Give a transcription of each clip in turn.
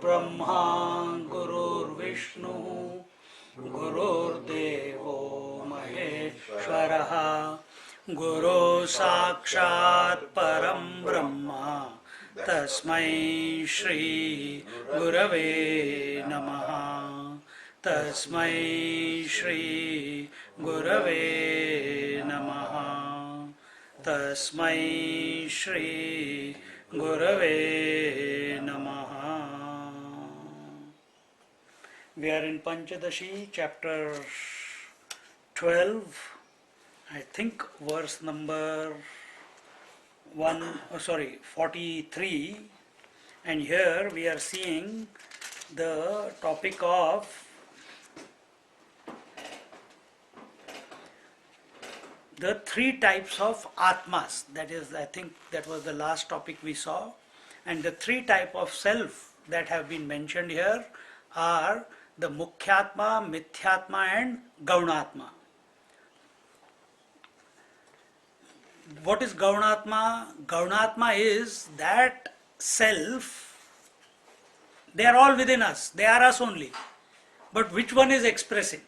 Brahma Gurur Vishnu Gurur Devo Maheshwaraha Guru Sakshat Param Brahma Tasmai Shri Gurave Namaha Tasmai Shri Gurave Namaha Tasmai Shri Gurave Namaha. We are in Pancadasi, chapter 12, I think verse number 43, and here we are seeing the topic of the three types of Atmas. That is, I think that was the last topic we saw, and the three types of self that have been mentioned here are the Mukhyatma, Mithyatma and Gaunatma. What is Gaunatma? Gaunatma is that self, they are all within us, they are us only. But which one is expressing?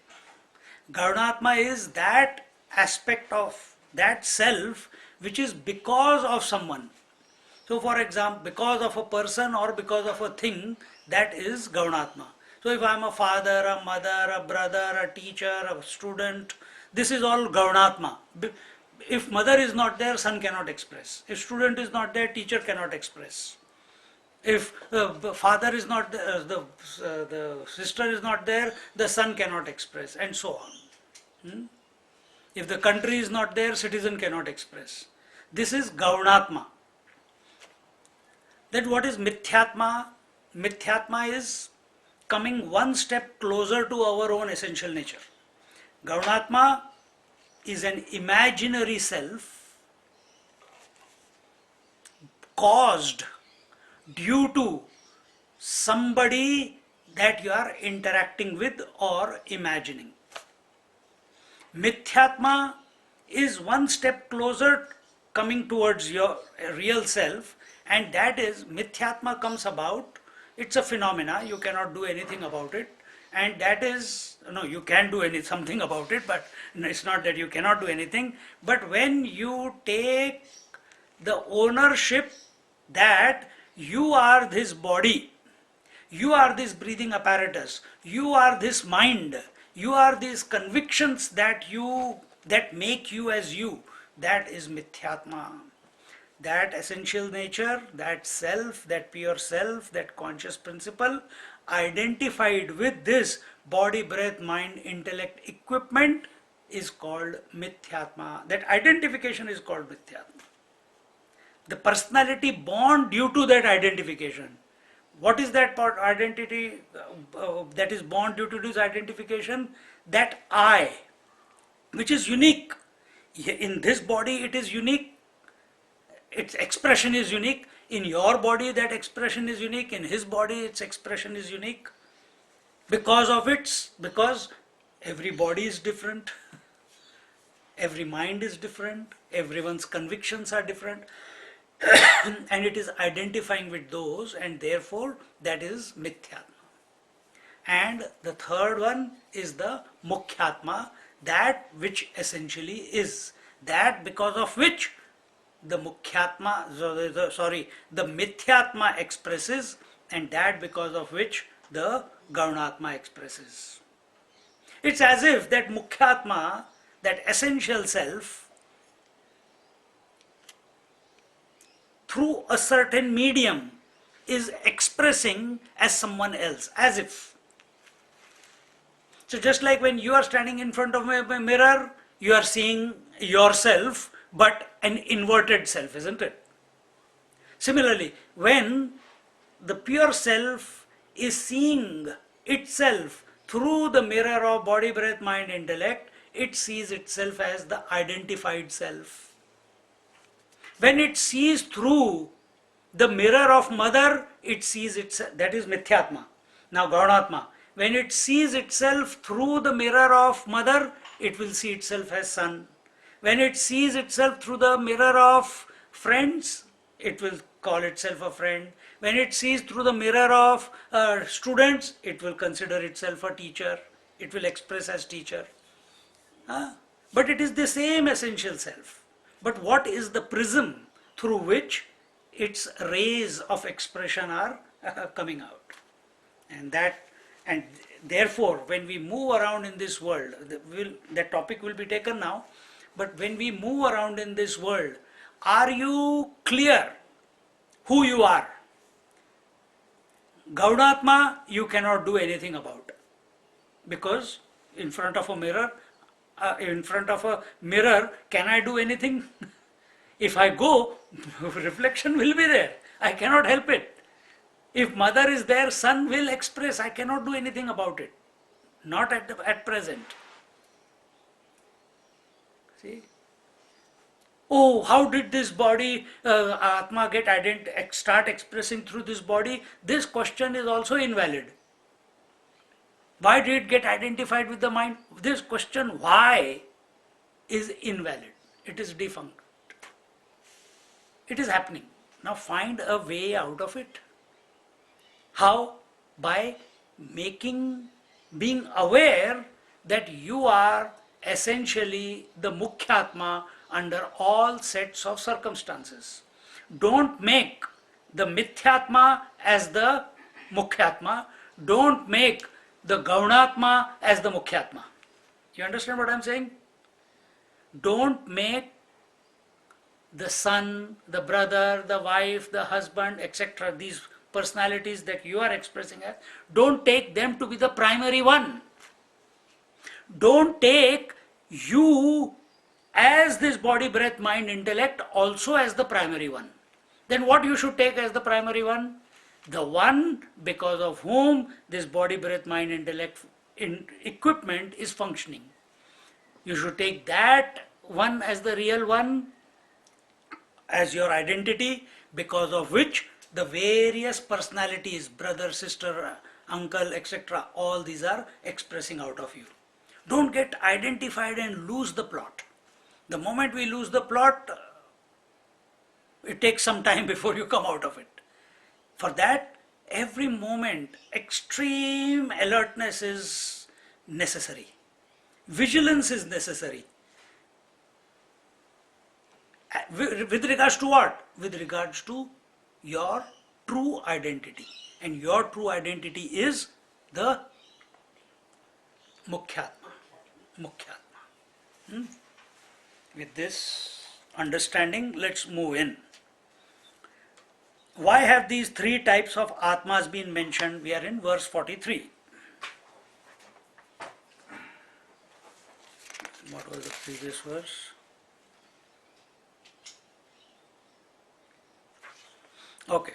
Gaunatma is that aspect of that self which is because of someone. So for example, because of a person or because of a thing, that is Gaunatma. So if I am a father, a mother, a brother, a teacher, a student, this is all Gaunatma. If mother is not there, son cannot express. If student is not there, teacher cannot express. If the father is not there, the sister is not there, the son cannot express, and so on. If the country is not there, citizen cannot express. This is Gaunatma. Then what is Mithyatma? Mithyatma is coming one step closer to our own essential nature. Gaunatma is an imaginary self caused due to somebody that you are interacting with or imagining. Mithyatma is one step closer coming towards your real self, and that is, Mithyatma comes about, it's a phenomena, you cannot do anything about it, and that is, no, you can do something about it, but it's not that you cannot do anything, but when you take the ownership that you are this body, you are this breathing apparatus, you are this mind, you are these convictions that make you as you, that is Mithyatma. That essential nature, that self, that pure self, that conscious principle, identified with this body, breath, mind, intellect equipment is called Mithyatma. That identification is called Mithyatma. The personality born due to that identification. What is that part identity that is born due to this identification? That I, which is unique. In this body it is unique. Its expression is unique. In your body that expression is unique. In his body its expression is unique. Because every body is different. Every mind is different. Everyone's convictions are different. And it is identifying with those, and therefore that is Mithyatma. And the third one is the Mukhyatma, that which essentially is. That because of which the Mithyatma expresses, and that because of which the Gaunatma expresses. It's as if that Mukhyatma, that essential self, through a certain medium is expressing as someone else, as if. So just like when you are standing in front of a mirror, you are seeing yourself, but an inverted self, isn't it? Similarly, when the pure self is seeing itself through the mirror of body, breath, mind, intellect, it sees itself as the identified self. When it sees through the mirror of mother, it sees itself, that is Mithyatma. Now Gaunatma, when it sees itself through the mirror of mother, it will see itself as son. When it sees itself through the mirror of friends, it will call itself a friend. When it sees through the mirror of students, it will consider itself a teacher. It will express as teacher. But it is the same essential self. But what is the prism through which its rays of expression are coming out? And therefore, when we move around in this world, that topic will be taken now, but when we move around in this world, are you clear who you are? Gaunatma, you cannot do anything about, because in front of a mirror, can I do anything? If I go, reflection will be there. I cannot help it. If mother is there, son will express. I cannot do anything about it. Not at present. See? Oh, how did this body, Atma, start expressing through this body? This question is also invalid. Why did it get identified with the mind? This question, why, is invalid. It is defunct. It is happening. Now find a way out of it. How? By being aware that you are essentially the Mukhyatma under all sets of circumstances. Don't make the Mithyatma as the Mukhyatma. Don't make the Gaunatma as the Mukhyatma. You understand what I am saying? Don't make the son, the brother, the wife, the husband, etc., these personalities that you are expressing as, don't take them to be the primary one. Don't take you as this body, breath, mind, intellect also as the primary one. Then what you should take as the primary one? The one because of whom this body, breath, mind, intellect equipment is functioning. You should take that one as the real one, as your identity, because of which the various personalities, brother, sister, uncle, etc., all these are expressing out of you. Don't get identified and lose the plot. The moment we lose the plot, it takes some time before you come out of it. For that, every moment, extreme alertness is necessary. Vigilance is necessary. With regards to what? With regards to your true identity. And your true identity is the Mukhyatma. With this understanding, let's move in. Why have these three types of Atmas been mentioned? We are in verse 43. What was the previous verse? Okay.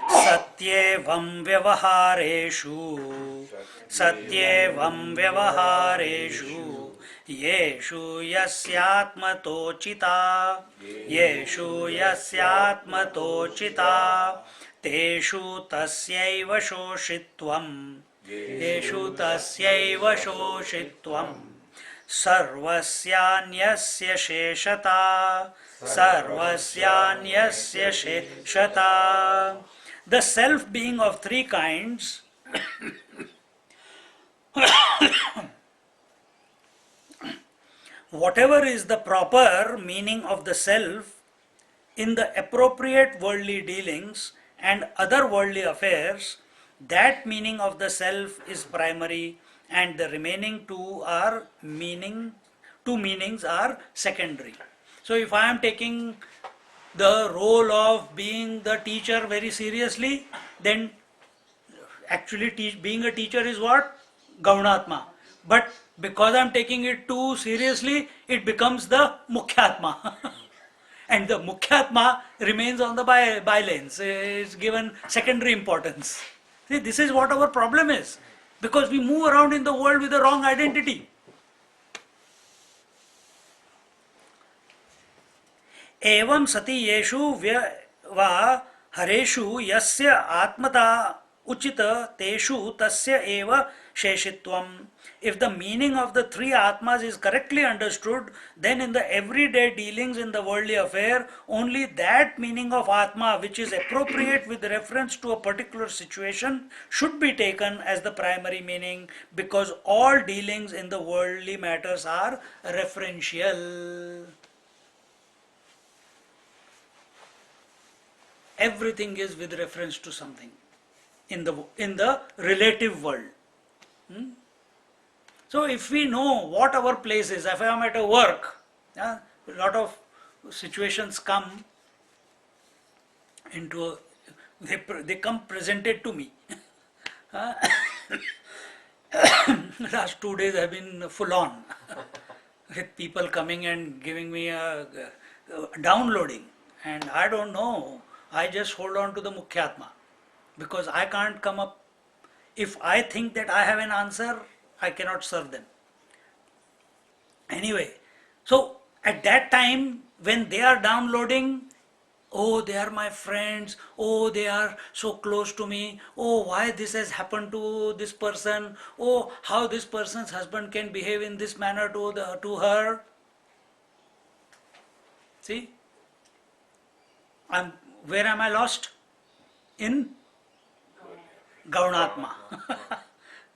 Satyevam vyavahareshu yeshu yasyatmato chita teshu tasyaiva shoshitvam sarvasyanyasya sheshata. The self being of three kinds whatever is the proper meaning of the self in the appropriate worldly dealings and other worldly affairs, that meaning of the self is primary, and the remaining two meanings are secondary. So if I am taking the role of being the teacher very seriously, then actually being a teacher is what? Gaunatma. But because I am taking it too seriously, it becomes the Mukhyatma. And the Mukhyatma remains on the bylanes. It's given secondary importance. See, this is what our problem is. Because we move around in the world with the wrong identity. एवं सति येषु वा हरेषु यस्य आत्मता उचित तेषु तस्य एव शेषित्वम्. If the meaning of the three Atmas is correctly understood, then in the everyday dealings in the worldly affair, only that meaning of Atma which is appropriate with reference to a particular situation should be taken as the primary meaning, because all dealings in the worldly matters are referential. Everything is with reference to something in the relative world. So if we know what our place is, if I am at a work, a lot of situations come into, they come presented to me. Last 2 days have been full on with people coming and giving me a downloading, and I don't know. I just hold on to the Mukhyatma, because I can't come up. If I think that I have an answer, I cannot serve them. Anyway, so at that time when they are downloading, oh, they are my friends, oh, they are so close to me, oh, why this has happened to this person, oh, how this person's husband can behave in this manner to her. See, where am I lost? In Gaunatma.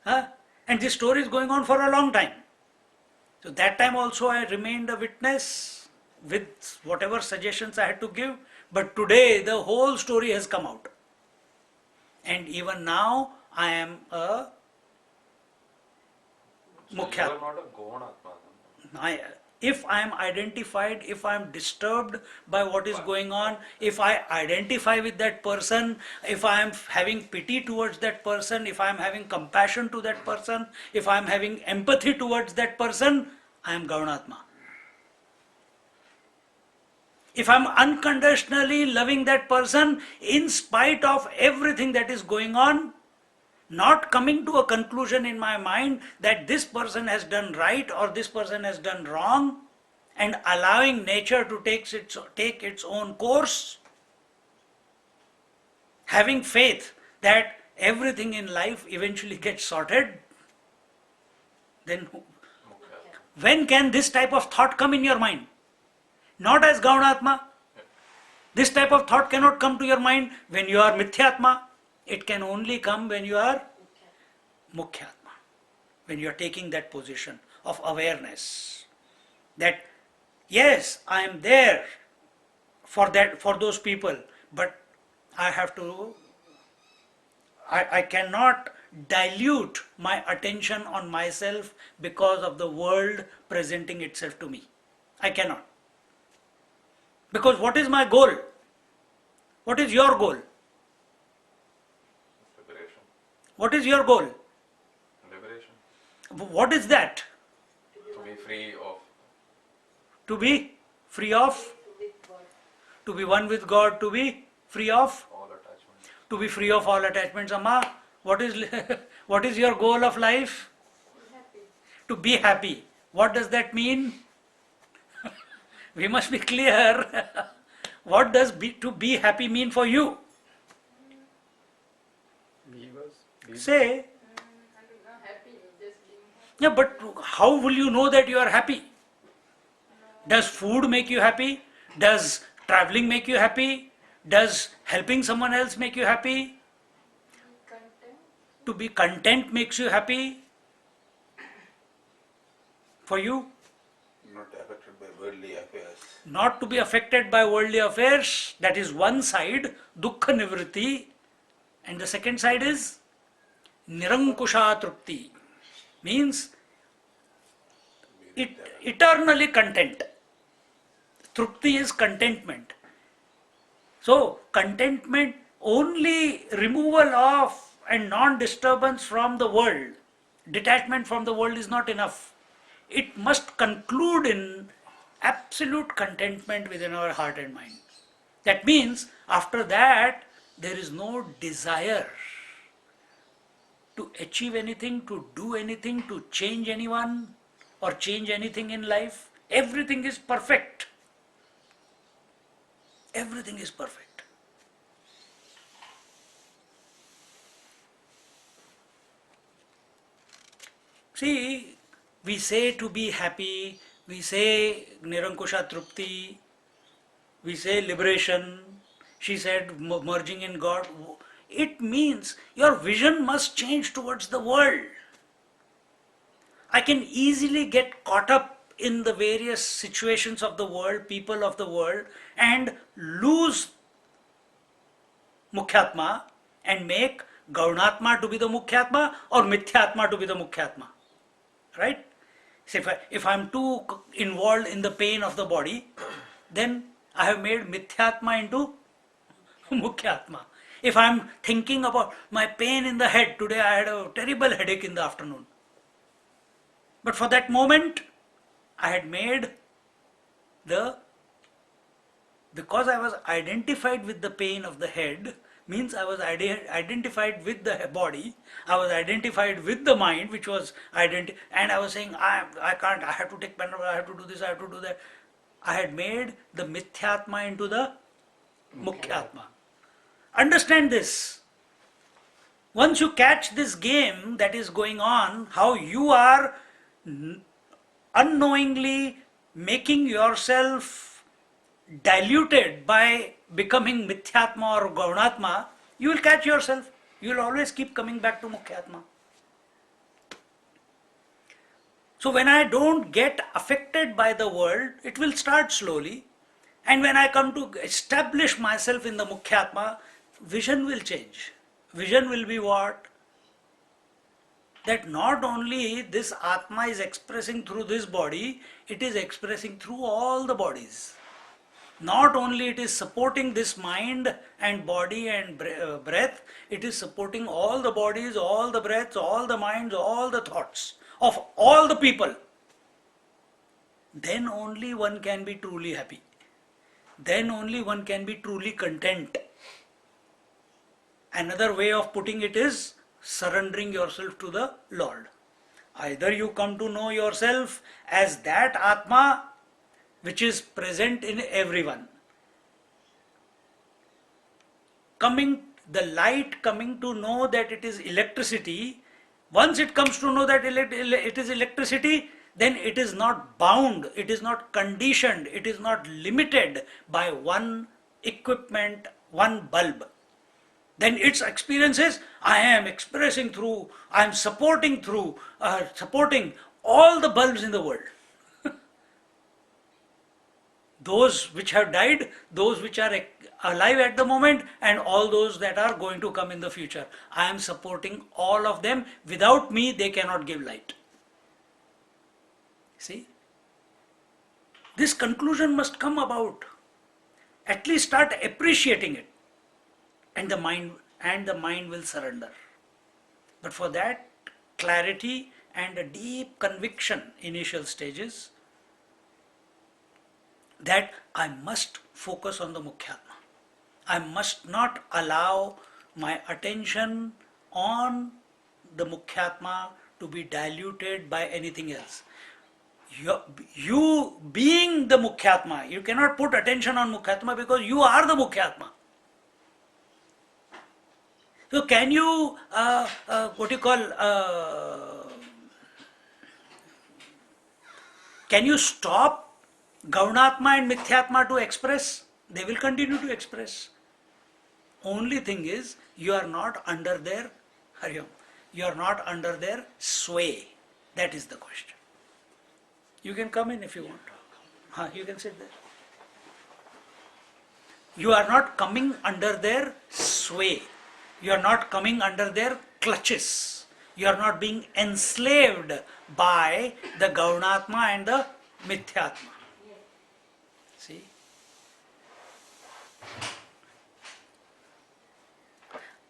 Huh? And this story is going on for a long time. So that time also I remained a witness with whatever suggestions I had to give. But today the whole story has come out. And even now I am a Mukhyatma. You are not a Gaunatma. If I am identified, if I am disturbed by what is going on, if I identify with that person, if I am having pity towards that person, if I am having compassion to that person, if I am having empathy towards that person, I am Gaunatma. If I am unconditionally loving that person in spite of everything that is going on, not coming to a conclusion in my mind that this person has done right or this person has done wrong, and allowing nature to take its own course, having faith that everything in life eventually gets sorted, then when can this type of thought come in your mind? Not as Gaunatma. This type of thought cannot come to your mind when you are Mithyatma. It can only come when you are Mukhyatma, when you are taking that position of awareness that yes, I am there for those people, but I cannot dilute my attention on myself because of the world presenting itself to me. I cannot. Because what is my goal? What is your goal? Liberation. What is your goal? Liberation. What is that? To be free of. To be free of? To be one with God, to be free of? All attachments. To be free of all attachments. Amma, what is your goal of life? Happy. To be happy. What does that mean? We must be clear. What does to be happy mean for you? Say. I don't know, happy, just being happy. Yeah, but how will you know that you are happy? Does food make you happy? Does traveling make you happy? Does helping someone else make you happy? Content. To be content makes you happy? For you? Not affected by worldly affairs. Not to be affected by worldly affairs, that is one side, dukkha nivritti, and the second side is nirankusha trupti, means eternally content. Trupti is contentment. So contentment, only removal of and non-disturbance from the world, detachment from the world is not enough. It must conclude in absolute contentment within our heart and mind. That means after that there is no desire to achieve anything, to do anything, to change anyone or change anything in life. Everything is perfect. Everything is perfect. See, we say to be happy, we say Nirankusha Trupti, we say liberation, she said merging in God. It means your vision must change towards the world. I can easily get caught up in the various situations of the world, people of the world, and lose Mukhyatma and make Gaunatma to be the Mukhyatma or Mithyatma to be the Mukhyatma. Right? So if I'm too involved in the pain of the body, then I have made Mithyatma into Mukhyatma. If I'm thinking about my pain in the head, today I had a terrible headache in the afternoon. But for that moment, I had made because I was identified with the pain of the head, means I was identified with the body, I was identified with the mind, which was and I was saying, I can't, I have to take Panadol, I have to do this, I have to do that. I had made the Mithyatma into the Mukhyatma. Understand this. Once you catch this game that is going on, how you are unknowingly making yourself diluted by becoming Mithyatma or Gaunatma, you will catch yourself. You will always keep coming back to Mukhyatma. So when I don't get affected by the world, it will start slowly. And when I come to establish myself in the Mukhyatma, vision will change. Vision will be what? That not only this Atma is expressing through this body, it is expressing through all the bodies. Not only it is supporting this mind and body and breath, it is supporting all the bodies, all the breaths, all the minds, all the thoughts of all the people. Then only one can be truly happy. Then only one can be truly content. Another way of putting it is surrendering yourself to the Lord. Either you come to know yourself as that Atma which is present in everyone. The light coming to know that it is electricity, once it comes to know that it is electricity, then it is not bound, it is not conditioned, it is not limited by one equipment, one bulb. Then its experience is, I am expressing through, I am supporting through, supporting all the bulbs in the world. Those which have died, those which are alive at the moment, and all those that are going to come in the future. I am supporting all of them. Without me, they cannot give light. See? This conclusion must come about. At least start appreciating it. And the mind will surrender. But for that, clarity and a deep conviction, initial stages, that I must focus on the Mukhyatma. I must not allow my attention on the Mukhyatma to be diluted by anything else. You being the Mukhyatma, you cannot put attention on Mukhyatma because you are the Mukhyatma. So can you, can you stop Gaunatma and Mithyatma to express? They will continue to express. Only thing is, you are not under their Hariom. You are not under their sway. That is the question. You can come in if you want. You can sit there. You are not coming under their sway. You are not coming under their clutches. You are not being enslaved by the Gaunatma and the Mithyatma. See?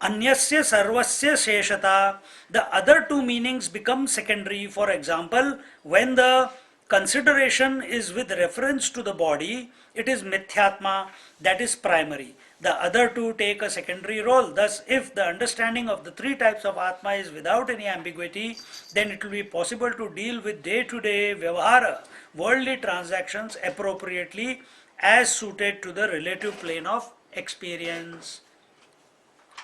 Anyasya sarvasya sheshata. The other two meanings become secondary. For example, when the consideration is with reference to the body, it is Mithyatma, that is primary. The other two take a secondary role. Thus, if the understanding of the three types of Atma is without any ambiguity, then it will be possible to deal with day-to-day vyavahara, worldly transactions appropriately as suited to the relative plane of experience.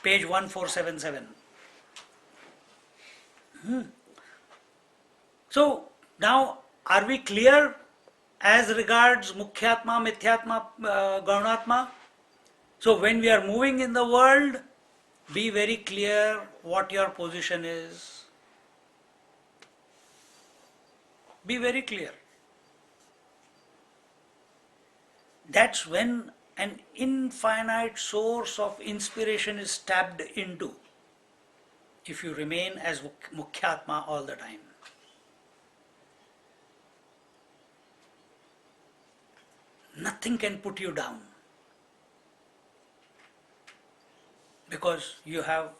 Page 1477. So, now are we clear as regards Mukhyatma, Mithyatma, Gaunatma? So when we are moving in the world, be very clear what your position is. Be very clear. That's when an infinite source of inspiration is tapped into, if you remain as Mukhyatma all the time. Nothing can put you down, because you are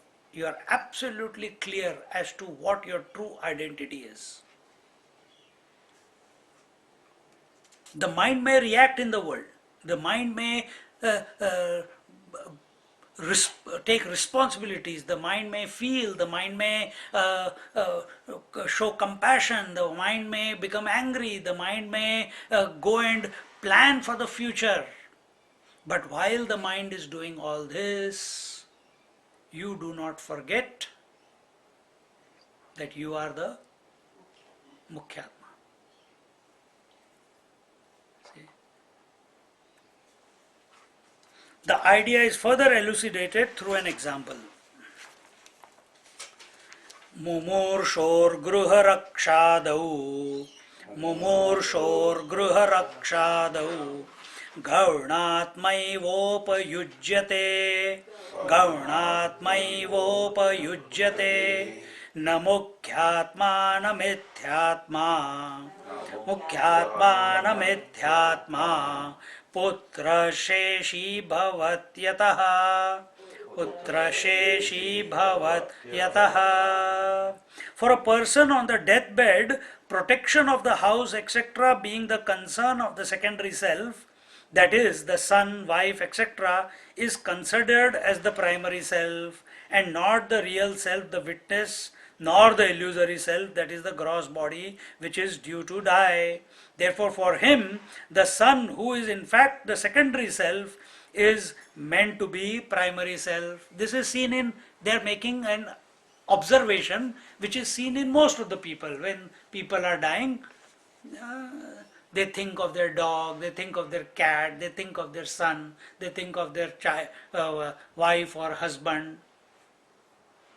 absolutely clear as to what your true identity is. The mind may react in the world. The mind may take responsibilities. The mind may feel. The mind may show compassion. The mind may become angry. The mind may go and plan for the future. But while the mind is doing all this, you do not forget that you are the Mukhyatma. The idea is further elucidated through an example. Mumurshor gruharakshadau gaunatmaivopayujyate na mukhyatma na mithyatma putra sheshi bhavat yataha. For a person on the deathbed, protection of the house, etc., being the concern of the secondary self, that is, the son, wife, etc., is considered as the primary self, and not the real self, the witness, nor the illusory self, that is the gross body, which is due to die. Therefore, for him, the son, who is in fact the secondary self, is meant to be primary self. This is seen in, they are making an observation which is seen in most of the people. When people are dying, they think of their dog, they think of their cat, they think of their son, they think of their wife or husband.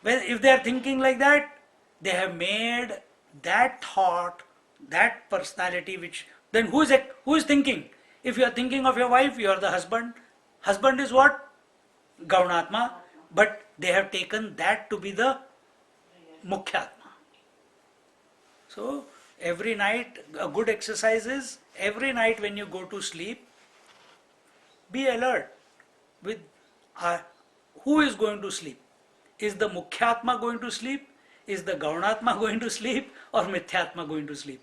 Well, if they are thinking like that, they have made that thought, that personality, which then who is thinking? If you are thinking of your wife, you are the husband. Husband is what? Gaunatma. But they have taken that to be the Mukhyatma. So every night, a good exercise is, every night when you go to sleep, be alert with who is going to sleep. Is the Mukhyatma going to sleep? Is the Gaunatma going to sleep? Or Mithyatma going to sleep?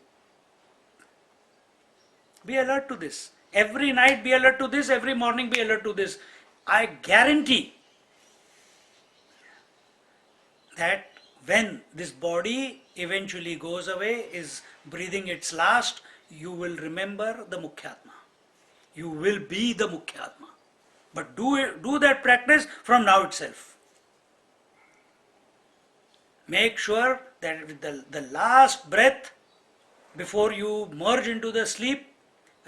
Be alert to this. Every night be alert to this, every morning be alert to this. I guarantee that when this body eventually goes away, is breathing its last, you will remember the Mukhyatma. You will be the Mukhyatma. But do that practice from now itself. Make sure that with the last breath before you merge into the sleep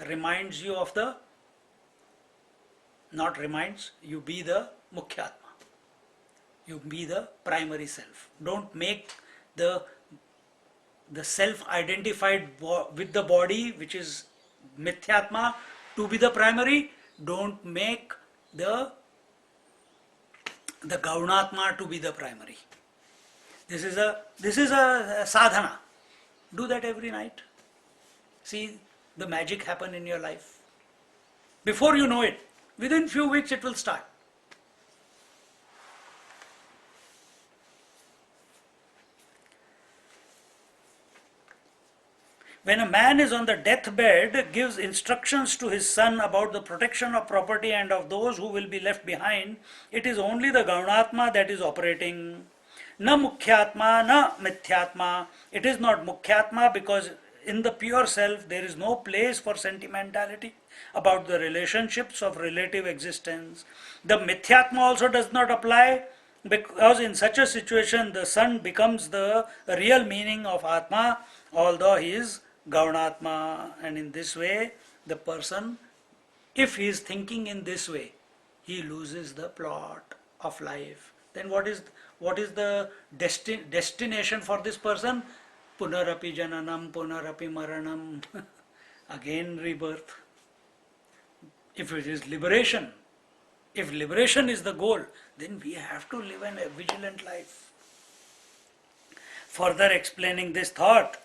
reminds you of the, not reminds, you be the Mukhyatma. You be the primary self. Don't make the self identified with the body, which is Mithyatma, to be the primary. Don't make the Gaunatma to be the primary. This is a sadhana. Do that every night. See the magic happen in your life. Before you know it, within few weeks it will start. When a man is on the deathbed, gives instructions to his son about the protection of property and of those who will be left behind, it is only the Gaunatma that is operating. Na Mukhyatma, na Mithyatma. It is not Mukhyatma because in the pure self there is no place for sentimentality about the relationships of relative existence. The Mithyatma also does not apply because in such a situation the son becomes the real meaning of Atma, although he is Gaunatma. And in this way the person, if he is thinking in this way, he loses the plot of life. Then what is the destination for this person? Punarapi jananam, punarapi maranam. Again rebirth. If it is liberation, if liberation is the goal, then we have to live a vigilant life. Further explaining this thought,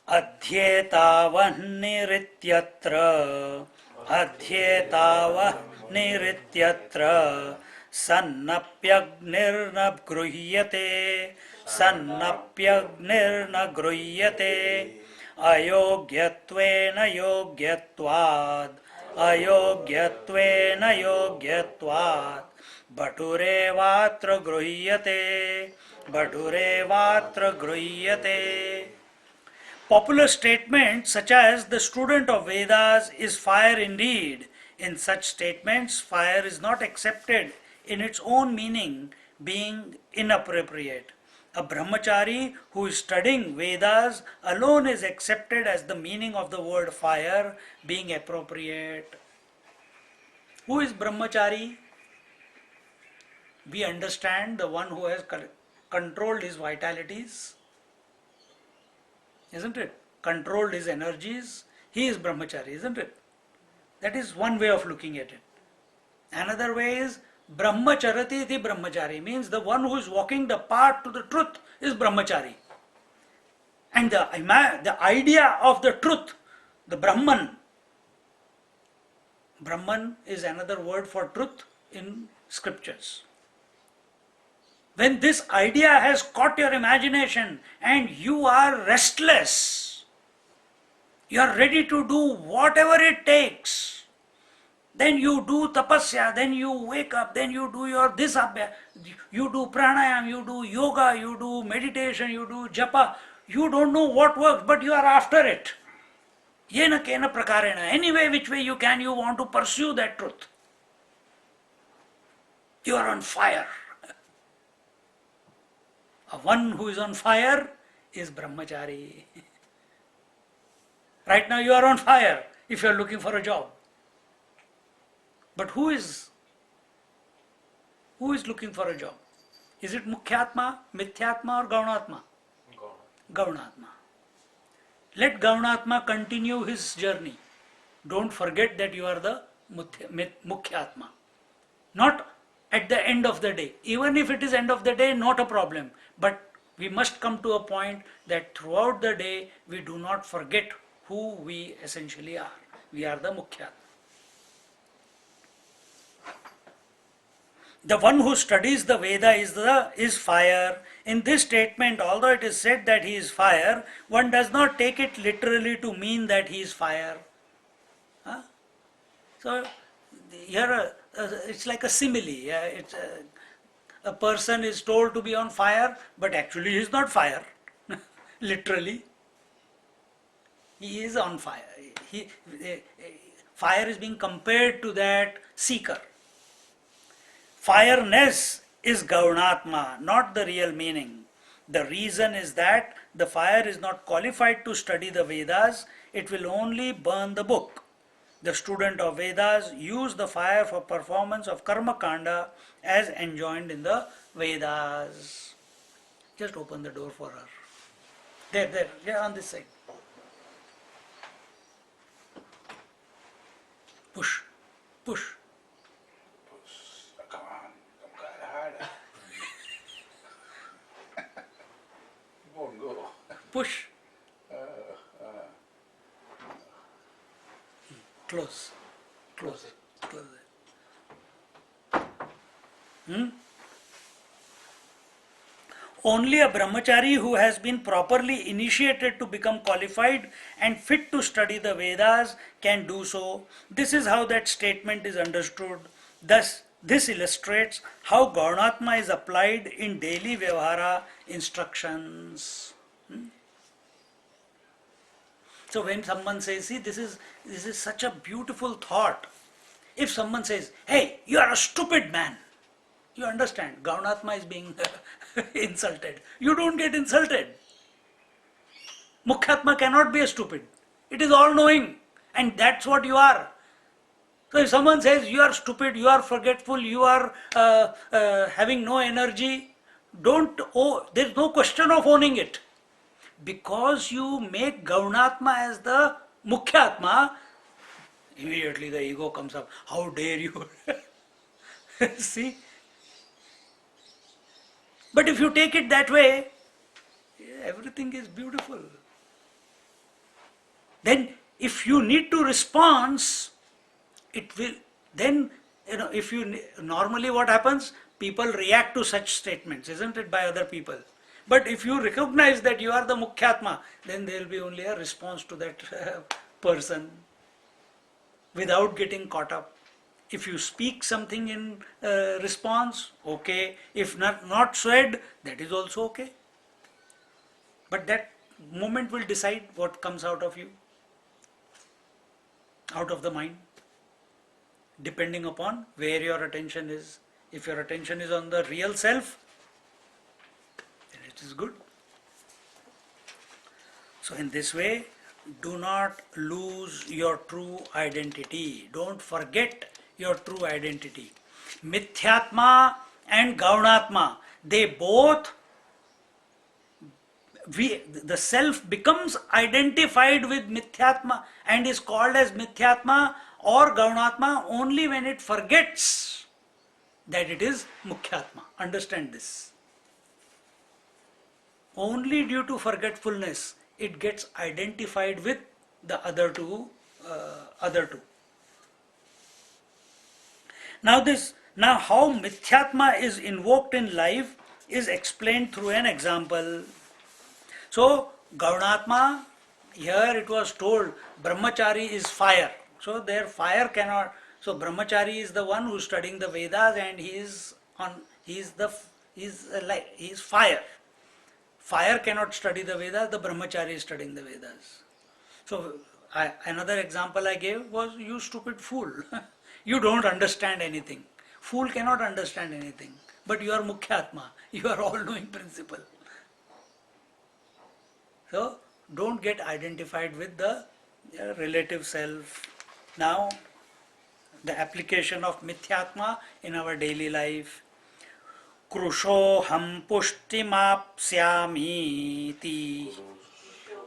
Adhyetavah nirityatra, Adhyetavah nirityatra, Sannapyagnirna gruhyate, Sannapyagnirna gruhyate, Ayogyattvena yogyatvad, Ayogyattvena yogyatvad, Bhaturevatra gruhyate, Bhaturevatra gruhyate. Popular statements such as the student of Vedas is fire indeed. In such statements, fire is not accepted in its own meaning, being inappropriate. A brahmachari who is studying Vedas alone is accepted as the meaning of the word fire, being appropriate. Who is brahmachari? We understand the one who has controlled his vitalities, isn't it? Controlled his energies. He is brahmachari, isn't it? That is one way of looking at it. Another way is brahmacharati iti brahmachari, means the one who is walking the path to the truth is brahmachari. And the idea of the truth, the Brahman is another word for truth in scriptures. When this idea has caught your imagination and you are restless, you are ready to do whatever it takes, then you do tapasya, then you wake up, then you do your this abhyas, you do pranayam, you do yoga, you do meditation, you do japa. You don't know what works, but you are after it. Yena kena prakarena. Anyway, which way you can, you want to pursue that truth. You are on fire. One who is on fire is brahmachari. Right now you are on fire if you are looking for a job. But who is looking for a job? Is it Mukhyatma, Mithyatma or Gaunatma? Gaunatma. Let Gaunatma continue his journey. Don't forget that you are the Mukhyatma. Not at the end of the day. Even if it is end of the day, not a problem. But we must come to a point that throughout the day we do not forget who we essentially are. We are the Mukhyatma. The one who studies the Veda is fire. In this statement, although it is said that he is fire, one does not take it literally to mean that he is fire. Huh? So here it's like a simile. A person is told to be on fire, but actually he is not fire. Literally, he is on fire. Fire is being compared to that seeker. Fireness is Gaunatma, not the real meaning. The reason is that the fire is not qualified to study the Vedas, it will only burn the book. The student of Vedas use the fire for performance of karma kanda as enjoined in the Vedas. Just open the door for her. There, on this side. Push. Come on, come harder. Won't go. Push. Close it. Only a brahmachari who has been properly initiated to become qualified and fit to study the Vedas can do so. This is how that statement is understood. Thus, this illustrates how Gaunatma is applied in daily Vyavahara instructions. So when someone says, see, this is such a beautiful thought. If someone says, hey, you are a stupid man, you understand, Gaunatma is being insulted. You don't get insulted. Mukhyatma cannot be a stupid. It is all knowing, and that's what you are. So if someone says you are stupid, you are forgetful, you are having no energy, don't there is no question of owning it. Because you make Gaunatma as the Mukhyatma, immediately the ego comes up. How dare you? See? But if you take it that way, everything is beautiful. Then if you need to respond, it will, then, if you, normally what happens, people react to such statements, isn't it, by other people. But if you recognize that you are the Mukhyatma, then there will be only a response to that person without getting caught up. If you speak something in response, okay. If not said, that is also okay. But that moment will decide what comes out of you, out of the mind, depending upon where your attention is. If your attention is on the real self, then it is good. So in this way, do not lose your true identity. Don't forget your true identity. Mithyatma and Gaunatma, they both, the self becomes identified with Mithyatma and is called as Mithyatma or Gaunatma only when it forgets that it is Mukhyatma. Understand this. Only due to forgetfulness it gets identified with the other two. Now how Mithyatma is invoked in life is explained through an example. So Gaunatma, here it was told Brahmachari is fire. So their fire cannot. So Brahmachari is the one who is studying the Vedas, and he is fire. Fire cannot study the Vedas, the Brahmachari is studying the Vedas. So another example I gave was, you stupid fool. You don't understand anything. Fool cannot understand anything. But you are Mukhyatma. You are all-knowing principle. So don't get identified with the relative self. Now the application of Mithyatma in our daily life. Krushoham pushtimapsyamiti.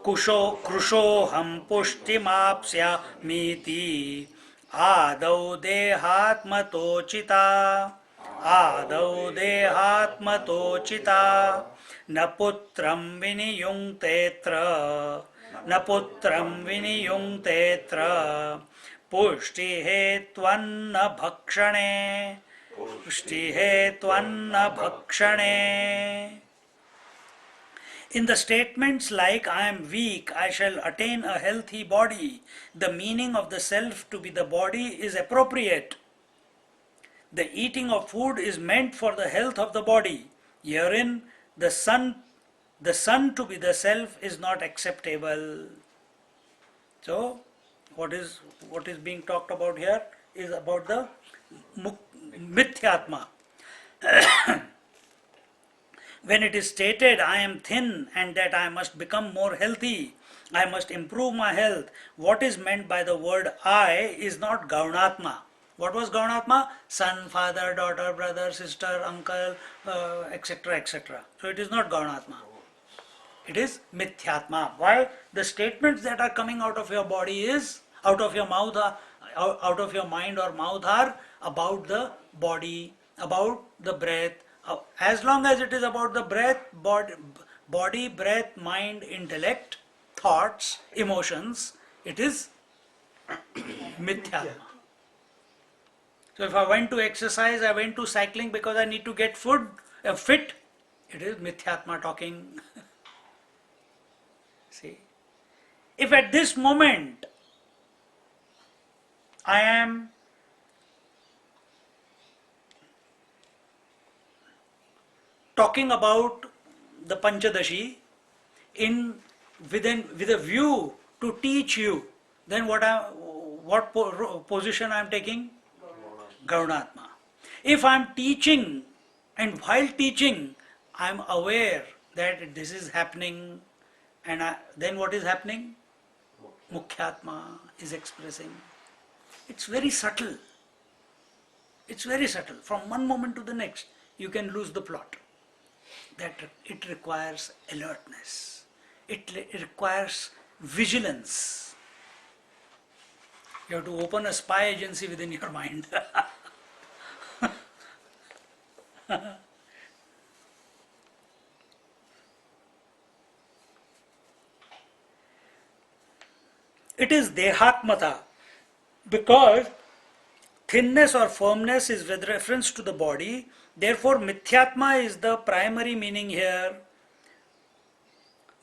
Krushoham pushtimapsyamiti. Adau dehatmatocita. Adau dehatmatocita. Na putram viniyungtetra. Na putram viniyungtetra. Pushti hetvanna bhakshane. Pushti hetvanna bhakshane. In the statements like I am weak, I shall attain a healthy body, the meaning of the self to be the body is appropriate. The eating of food is meant for the health of the body. Herein, the sun to be the self is not acceptable. So, what is being talked about here is about the Mithyatma. When it is stated, I am thin and that I must become more healthy, I must improve my health, what is meant by the word I is not Gaunatma. What was Gaunatma? Son, father, daughter, brother, sister, uncle, etc., etc. So it is not Gaunatma. It is Mithyatma. Why? The statements that are coming out of your body is, out of your mouth, out of your mind or mouth are about the body, about the breath. As long as it is about the breath, body, breath, mind, intellect, thoughts, emotions, it is Mithyatma. So if I went to exercise, I went to cycling because I need to get fit, It is Mithyatma talking. See, if at this moment I am talking about the Panchadashi in with a view to teach you, then what position I am taking? Gaunatma. If I am teaching and while teaching I am aware that this is happening, and then what is happening? Mukhyatma is expressing. It's very subtle. It's very subtle. From one moment to the next, you can lose the plot. That it requires alertness. It requires vigilance. You have to open a spy agency within your mind. It is dehatmata because thinness or firmness is with reference to the body. Therefore, Mithyatma is the primary meaning here.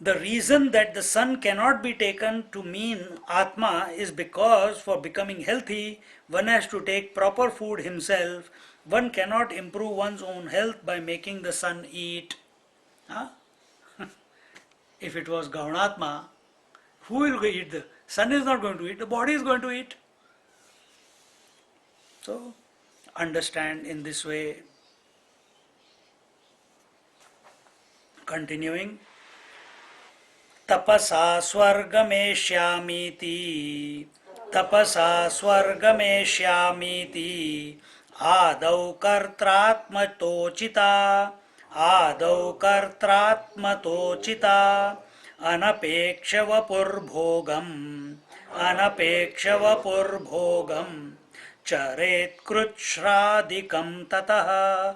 The reason that the sun cannot be taken to mean Atma is because for becoming healthy, one has to take proper food himself. One cannot improve one's own health by making the sun eat. Huh? If it was Gaunatma, who will eat? The sun is not going to eat, the body is going to eat. So, understand in this way. Continuing. Tapasa swargameshyamiti, tapasa swargameshyamiti, adau kartratmatocita, adau kartratmatocita, anapekshavapurbhogam, anapekshavapurbhogam, charet krutshradikam tataha,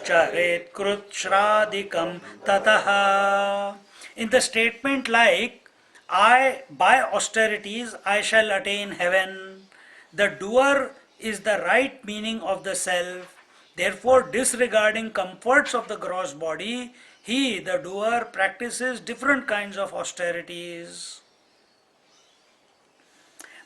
charet krutshradikam tataha. In the statement like, by austerities I shall attain heaven, the doer is the right meaning of the self. Therefore, disregarding comforts of the gross body, he, the doer, practices different kinds of austerities.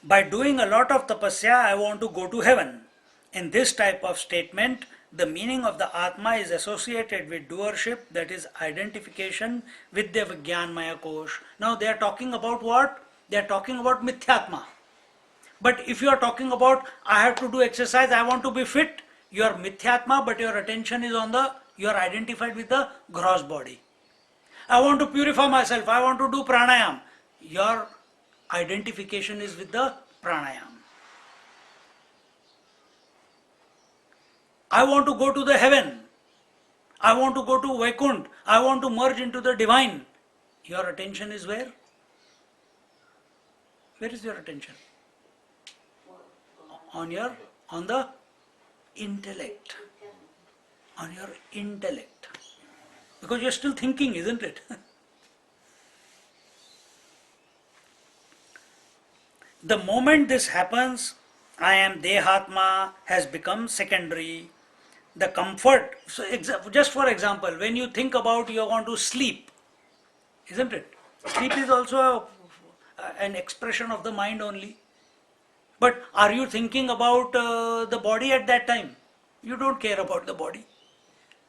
By doing a lot of tapasya, I want to go to heaven. In this type of statement, the meaning of the Atma is associated with doership, that is identification with the Gaunatma Kosh. Now they are talking about what? They are talking about Mithyatma. But if you are talking about, I have to do exercise, I want to be fit, you are Mithyatma, but your attention is on you are identified with the gross body. I want to purify myself, I want to do pranayam. Your identification is with the pranayam. I want to go to the heaven. I want to go to Vaikunt. I want to merge into the divine. Your attention is where? Where is your attention? On the intellect. On your intellect. Because you're still thinking, isn't it? The moment this happens, I am Dehatma has become secondary. The comfort, so just for example, when you think about you want to sleep, isn't it? Sleep is also an expression of the mind only. But are you thinking about the body at that time? You don't care about the body.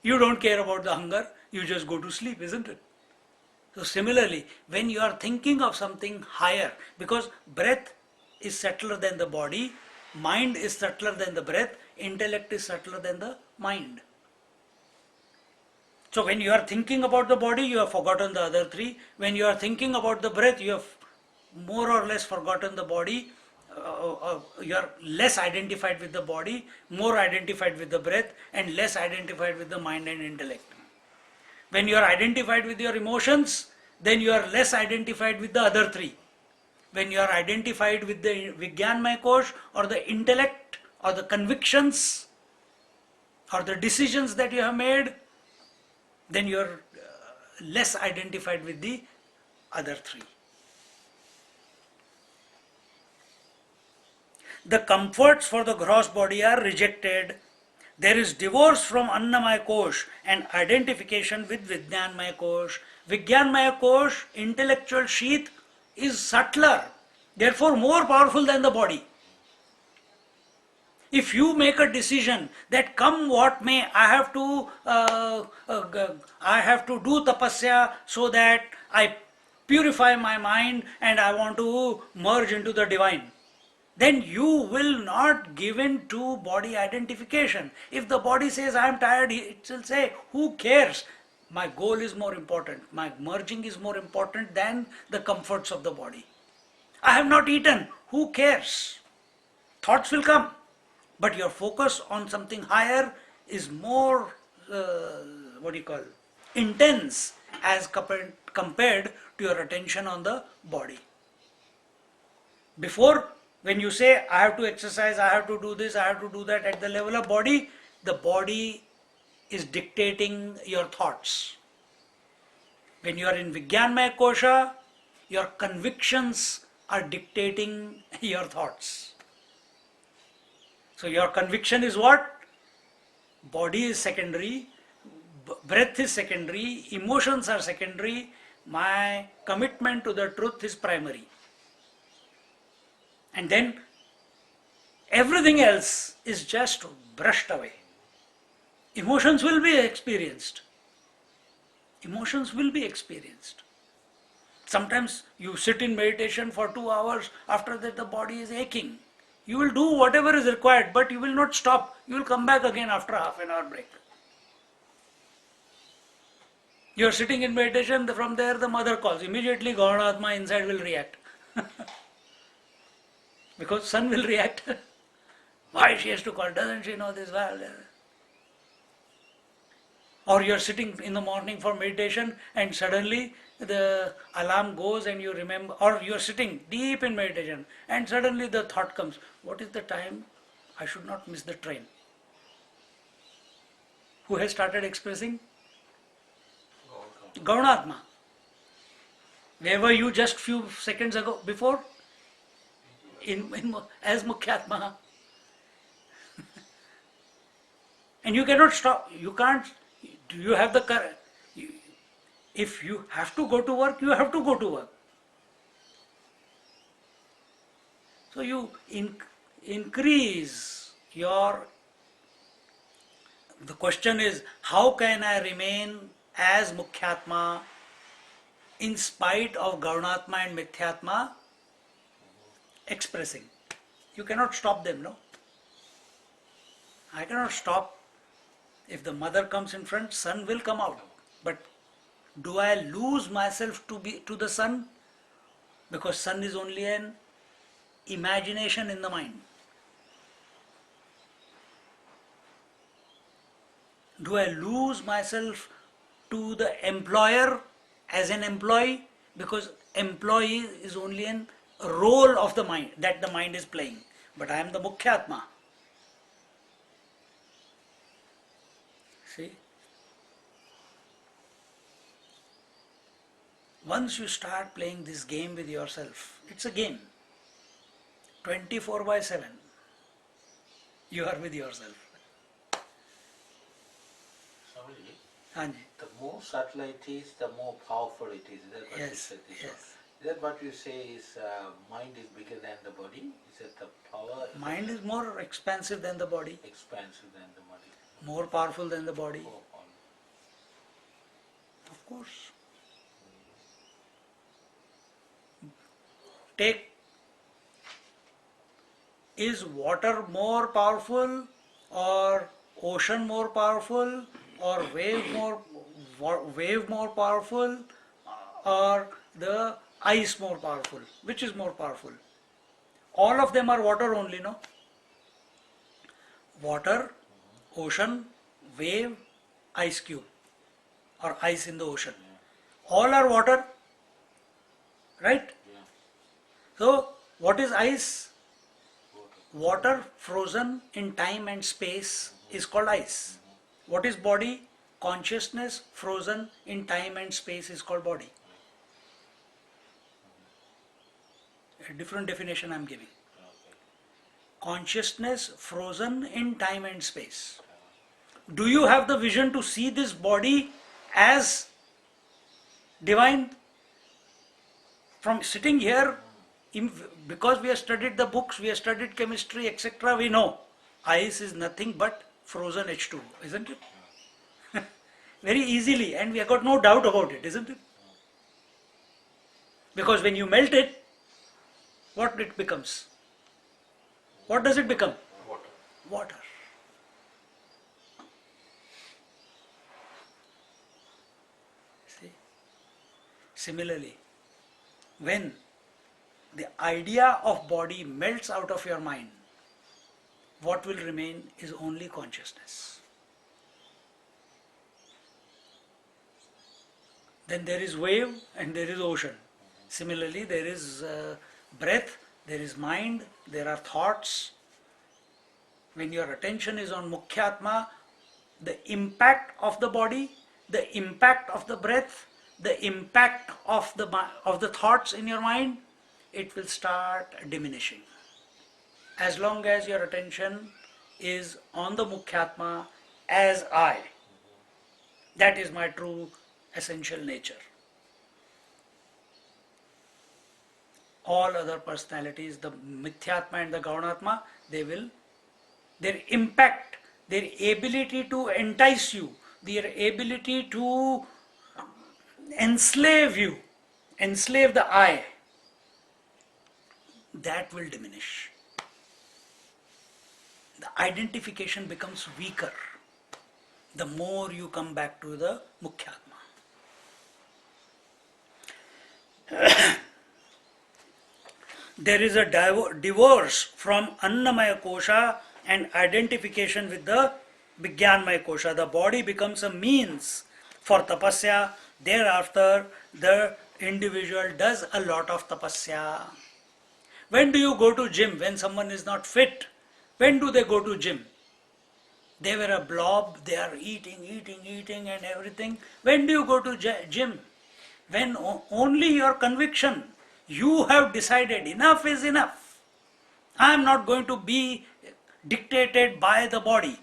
You don't care about the hunger. You just go to sleep, isn't it? So similarly, when you are thinking of something higher, because breath is subtler than the body, mind is subtler than the breath, intellect is subtler than the mind. So when you are thinking about the body, you have forgotten the other three. When you are thinking about the breath, you have more or less forgotten the body. You are less identified with the body, more identified with the breath, and less identified with the mind and intellect. When you are identified with your emotions, then you are less identified with the other three. When you are identified with the Vijnanmaya Kosh or the intellect or the convictions or the decisions that you have made, then you are less identified with the other three. The comforts for the gross body are rejected. There is divorce from Annamaya Kosh and identification with Vijnanmaya Kosh. Vijnanmaya Kosh, intellectual sheath, is subtler, therefore more powerful than the body. If you make a decision that come what may, I have to do tapasya so that I purify my mind and I want to merge into the divine, then you will not give in to body identification. If the body says I am tired, it will say, who cares? My goal is more important. My merging is more important than the comforts of the body. I have not eaten. Who cares? Thoughts will come. But your focus on something higher is more, intense as compared to your attention on the body. Before, when you say, I have to exercise, I have to do this, I have to do that, at the level of body, the body is dictating your thoughts. When you are in Vijnanmaya Kosha, your convictions are dictating your thoughts. So your conviction is what? Body is secondary, breath is secondary, emotions are secondary, my commitment to the truth is primary. And then everything else is just brushed away. Emotions will be experienced. Emotions will be experienced. Sometimes you sit in meditation for 2 hours, after that the body is aching. You will do whatever is required, but you will not stop. You will come back again after half an hour break. You are sitting in meditation, from there the mother calls. Immediately Gaunatma inside will react. Because son will react. Why she has to call? Doesn't she know this? Or you are sitting in the morning for meditation and suddenly the alarm goes and you remember, or you are sitting deep in meditation and suddenly the thought comes, what is the time? I should not miss the train. Who has started expressing? Gaunatma. Where were you just few seconds ago before? As Mukhyatma. And you cannot stop. You can't. Do you have the courage? If you have to go to work, you have to go to work. So you increase your. The question is, how can I remain as Mukhyatma in spite of Gaunatma and Mithyatma expressing? You cannot stop them, no? I cannot stop. If the mother comes in front, son will come out. But do I lose myself to the son? Because son is only an imagination in the mind. Do I lose myself to the employer as an employee? Because employee is only a role of the mind that the mind is playing. But I am the Mukhyatma. See? Once you start playing this game with yourself, it's a game. 24/7. You are with yourself. Swamiji, Hanji. the more subtle it is, the more powerful it is. Is that what you Yes, said this yes. one? Is that what you say is mind is bigger than the body? Is that the power? Mind is more expansive than the body, Expansive than the body. more powerful than the body. More powerful. Of course. Take, is water more powerful or ocean more powerful or wave more powerful or the ice more powerful? Which is more powerful? All of them are water only, no? Water, ocean, wave, ice cube or ice in the ocean. All are water, right? Yeah. So, what is ice? Water frozen in time and space is called ice. What is body? Consciousness frozen in time and space is called body. A different definition I am giving. Okay. Consciousness frozen in time and space. Do you have the vision to see this body as divine? From sitting here, because we have studied the books, we have studied chemistry, etc., we know ice is nothing but frozen H2O, isn't it? Very easily, and we have got no doubt about it, isn't it? Because when you melt it, what it becomes? What does it become? Water. Water. See? Similarly, when the idea of body melts out of your mind, what will remain is only consciousness. Then there is wave and there is ocean. Similarly, there is breath, there is mind, there are thoughts. When your attention is on Mukhyatma, the impact of the body, the impact of the breath, the impact of the thoughts in your mind, it will start diminishing. As long as your attention is on the Mukhyatma as I, that is my true essential nature. All other personalities, the Mithyatma and the Gaunatma, their impact, their ability to entice you, their ability to enslave you, enslave the I, that will diminish. The identification becomes weaker the more you come back to the Mukhyatma. There is a divorce from Annamaya Kosha and identification with the Vijnanmaya Kosha. The body becomes a means for tapasya. Thereafter, the individual does a lot of tapasya. When do you go to gym? When someone is not fit. When do they go to gym? They were a blob, they are eating and everything. When do you go to gym? When only your conviction, you have decided enough is enough. I am not going to be dictated by the body.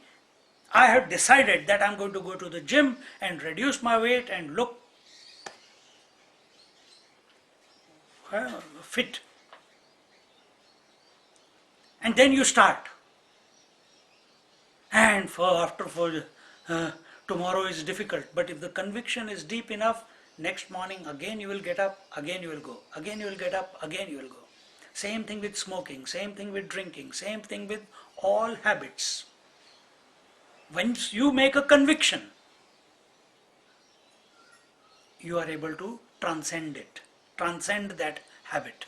I have decided that I am going to go to the gym and reduce my weight and look fit. And then you start. And tomorrow is difficult. But if the conviction is deep enough, next morning again you will get up, again you will go. Again you will get up, again you will go. Same thing with smoking, same thing with drinking, same thing with all habits. Once you make a conviction, you are able to transcend it, transcend that habit.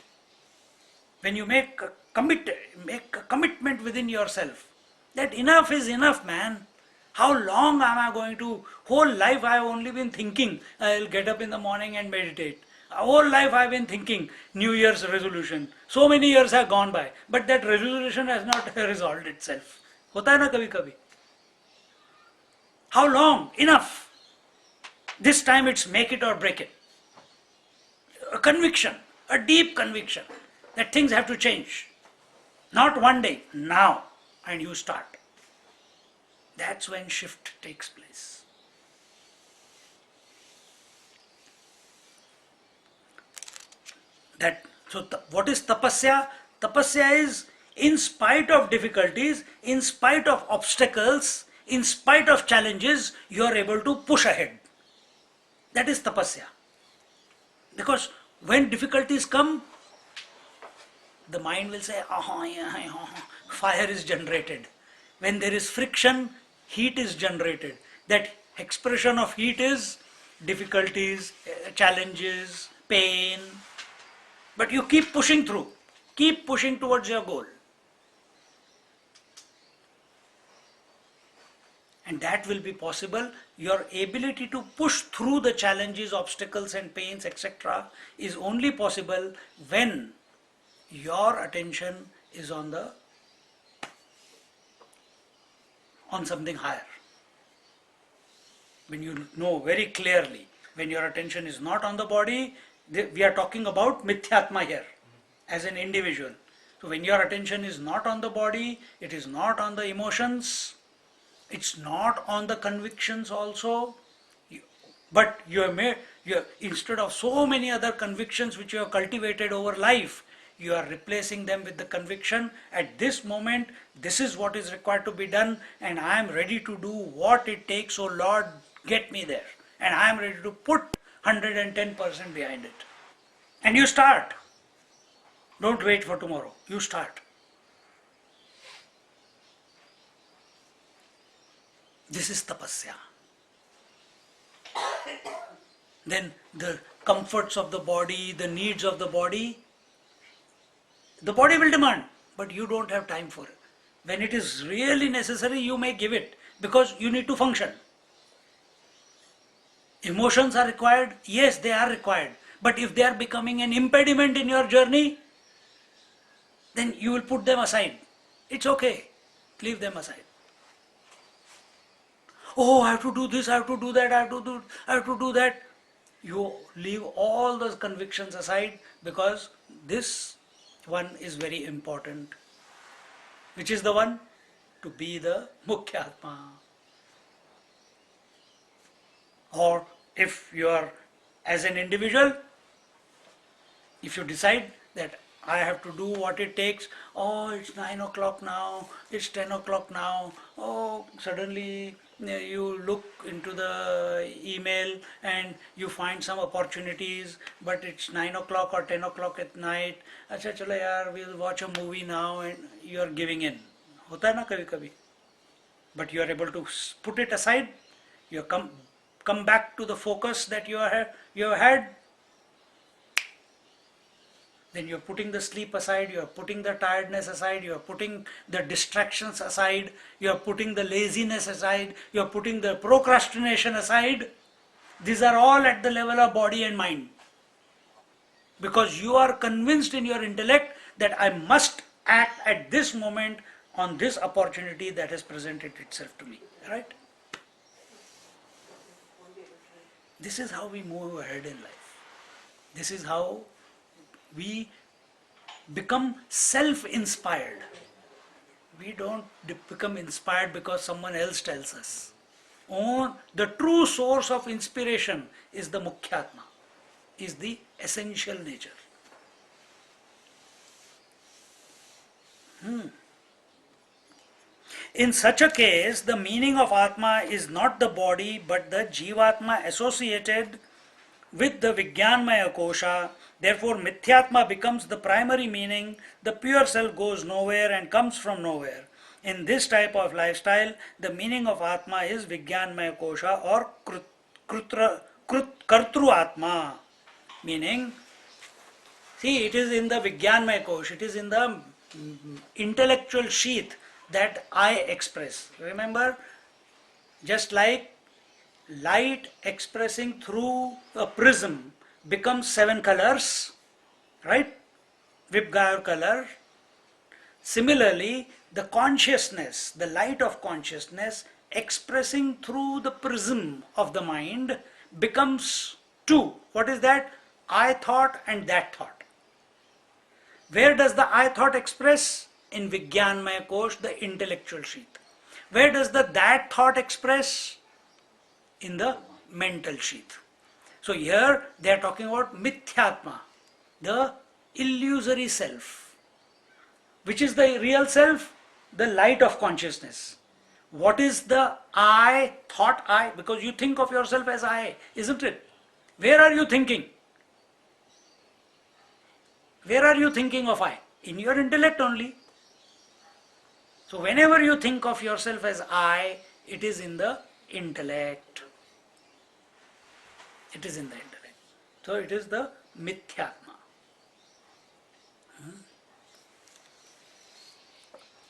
When you make a commitment within yourself, that enough is enough, man. How long am I going to? Whole life I have only been thinking, I will get up in the morning and meditate. Whole life I have been thinking New Year's resolution. So many years have gone by, but that resolution has not resolved itself. होता है ना कभी कभी. How long? Enough. This time it's make it or break it. A conviction, a deep conviction that things have to change. Not one day, now. And you start. That's when shift takes place. What is tapasya? Tapasya is in spite of difficulties, in spite of obstacles, in spite of challenges, you are able to push ahead. That is tapasya. Because when difficulties come, the mind will say, fire is generated. When there is friction, heat is generated. That expression of heat is difficulties, challenges, pain. But you keep pushing through, keep pushing towards your goal. And that will be possible. Your ability to push through the challenges, obstacles and pains, etc. is only possible when your attention is on something higher. When you know very clearly, when your attention is not on the body, we are talking about Mithyatma here, as an individual. So when your attention is not on the body, it is not on the emotions, It's not on the convictions also, but you have made, instead of so many other convictions which you have cultivated over life, you are replacing them with the conviction at this moment, this is what is required to be done, and I am ready to do what it takes, oh Lord, get me there. And I am ready to put 110% behind it. And you start. Don't wait for tomorrow. You start. This is tapasya. Then the comforts of the body, the needs of the body will demand, but you don't have time for it. When it is really necessary, you may give it because you need to function. Emotions are required, yes, they are required, but if they are becoming an impediment in your journey, then you will put them aside. It's okay, leave them aside. Oh, I have to do this, I have to do that, I have to do that. You leave all those convictions aside because this one is very important. Which is the one? To be the Mukhyatma. Or if you are as an individual, if you decide that I have to do what it takes, oh, it's 9 o'clock now, it's 10 o'clock now, oh, suddenly you look into the email and you find some opportunities, but it's 9 o'clock or 10 o'clock at night, अच्छा चलो यार, we'll watch a movie now, and you are giving in. होता है ना कभी कभी. But you are able to put it aside, you come back to the focus that you have had. Then you're putting the sleep aside, you're putting the tiredness aside, you're putting the distractions aside, you're putting the laziness aside, you're putting the procrastination aside. These are all at the level of body and mind. Because you are convinced in your intellect that I must act at this moment on this opportunity that has presented itself to me. Right? This is how we move ahead in life. This is how we become self-inspired. We don't become inspired because someone else tells us. The true source of inspiration is the Mukhyatma, is the essential nature. In such a case, the meaning of Atma is not the body but the Jivatma associated with the Vijnanmaya Kosha. Therefore, Mithyatma becomes the primary meaning. The pure self goes nowhere and comes from nowhere. In this type of lifestyle, the meaning of Atma is Vijnanmaya Kosha or Kartru Atma. Meaning, see, it is in the Vijnanmaya Kosha, it is in the intellectual sheath that I express. Remember, just like light expressing through a prism becomes 7 colors, right? Vibgaya color. Similarly, the consciousness, the light of consciousness expressing through the prism of the mind becomes 2. What is that? I thought and that thought. Where does the I thought express? In Vijnanmaya Kosh, the intellectual sheath. Where does the that thought express? In the mental sheath. So here they are talking about Mithyatma, the illusory self. Which is the real self? The light of consciousness. What is the I, thought I? Because you think of yourself as I, isn't it? Where are you thinking? Where are you thinking of I? In your intellect only. So whenever you think of yourself as I, it is in the intellect. It is in the intellect. So it is the Mithyatma.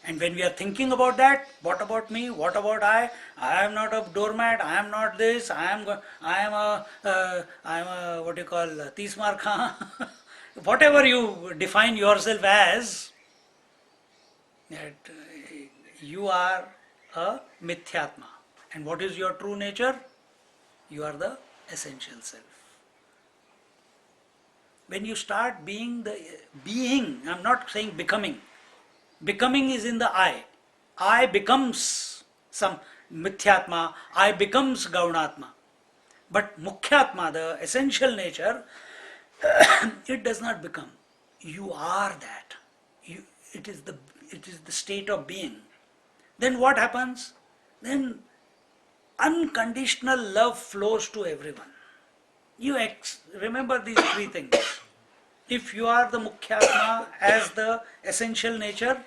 And when we are thinking about that, what about me? What about I? I am not a doormat. I am not this. I am a what you call Tismar Khan. Whatever you define yourself as, that you are a Mithyatma. And what is your true nature? You are the essential self. When you start being the being, I am not saying becoming. Becoming is in the I. I becomes some. Mithyatma, I becomes Gaunatma. But Mukhyatma, the essential nature, it does not become. You are that. You, it is the state of being. Then what happens? Then unconditional love flows to everyone. Remember these three things. If you are the Mukhyatma as the essential nature,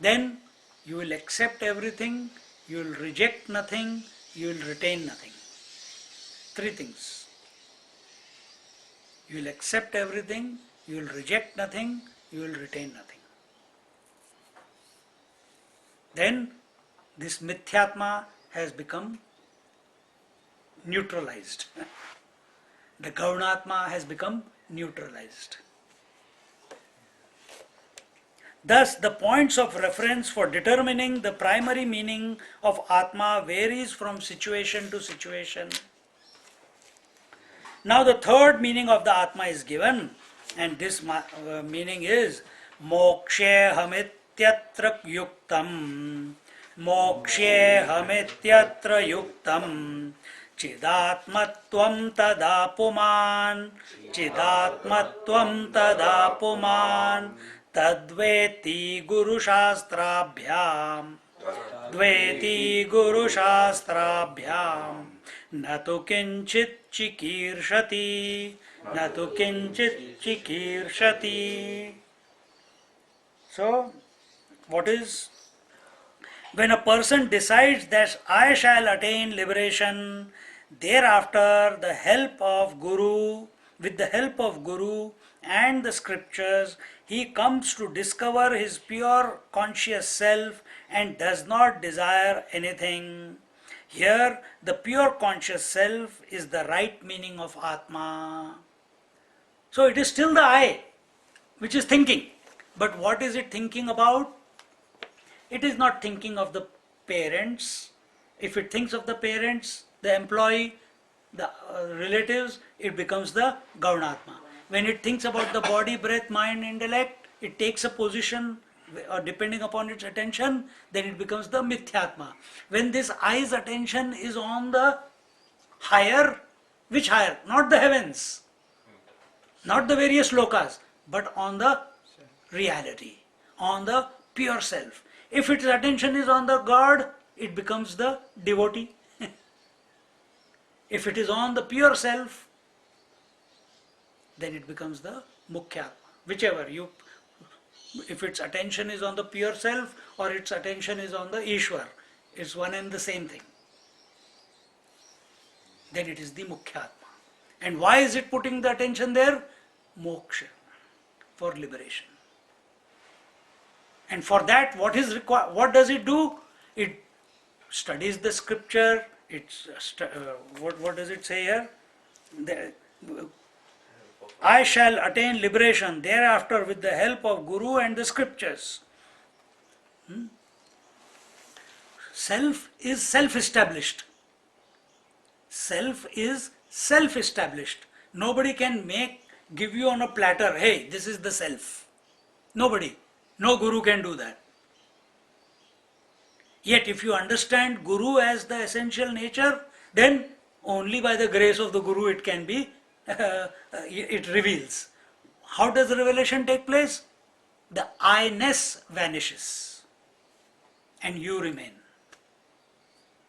then you will accept everything, you will reject nothing, you will retain nothing. Three things. You will accept everything, you will reject nothing, you will retain nothing. Then this Mithyatma has become neutralized. The Gaunatma has become neutralized. Thus, the points of reference for determining the primary meaning of Atma varies from situation to situation. Now, the third meaning of the Atma is given, and this meaning is Mokshehamithyatra yuktam. Mokshehamithyatra yuktam. Chidatmatvam tadapuman. Chidatmatvam tadapuman. Tadveti Guru Shastrabhyam. Dveti Guru Shastrabhyam. Natu kinchit chikirshati. Natu kinchit chikirshati. So, what is? When a person decides that I shall attain liberation, thereafter the help of Guru, with the help of Guru and the scriptures, he comes to discover his pure conscious self and does not desire anything. Here, the pure conscious self is the right meaning of Atma. So it is still the I which is thinking. But what is it thinking about? It is not thinking of the parents. If it thinks of the parents, the employee, the relatives, it becomes the Gaunatma. When it thinks about the body, breath, mind, intellect, it takes a position depending upon its attention, then it becomes the Mithyatma. When this I's attention is on the higher, which higher? Not the heavens, not the various lokas, but on the reality, on the pure self. If its attention is on the God, it becomes the devotee. If it is on the pure self, then it becomes the Mukhyatma. Whichever you, if its attention is on the pure self or its attention is on the Ishwar, it's one and the same thing. Then it is the Mukhyatma. And why is it putting the attention there? Moksha, for liberation. And for that, what is required? What does it do? It studies the scripture. What does it say here? I shall attain liberation thereafter with the help of Guru and the scriptures. Self is self-established. Self is self-established. Nobody can give you on a platter, hey, this is the self. Nobody. No Guru can do that. Yet if you understand Guru as the essential nature, then only by the grace of the Guru it can be, it reveals. How does the revelation take place? The I-ness vanishes and you remain.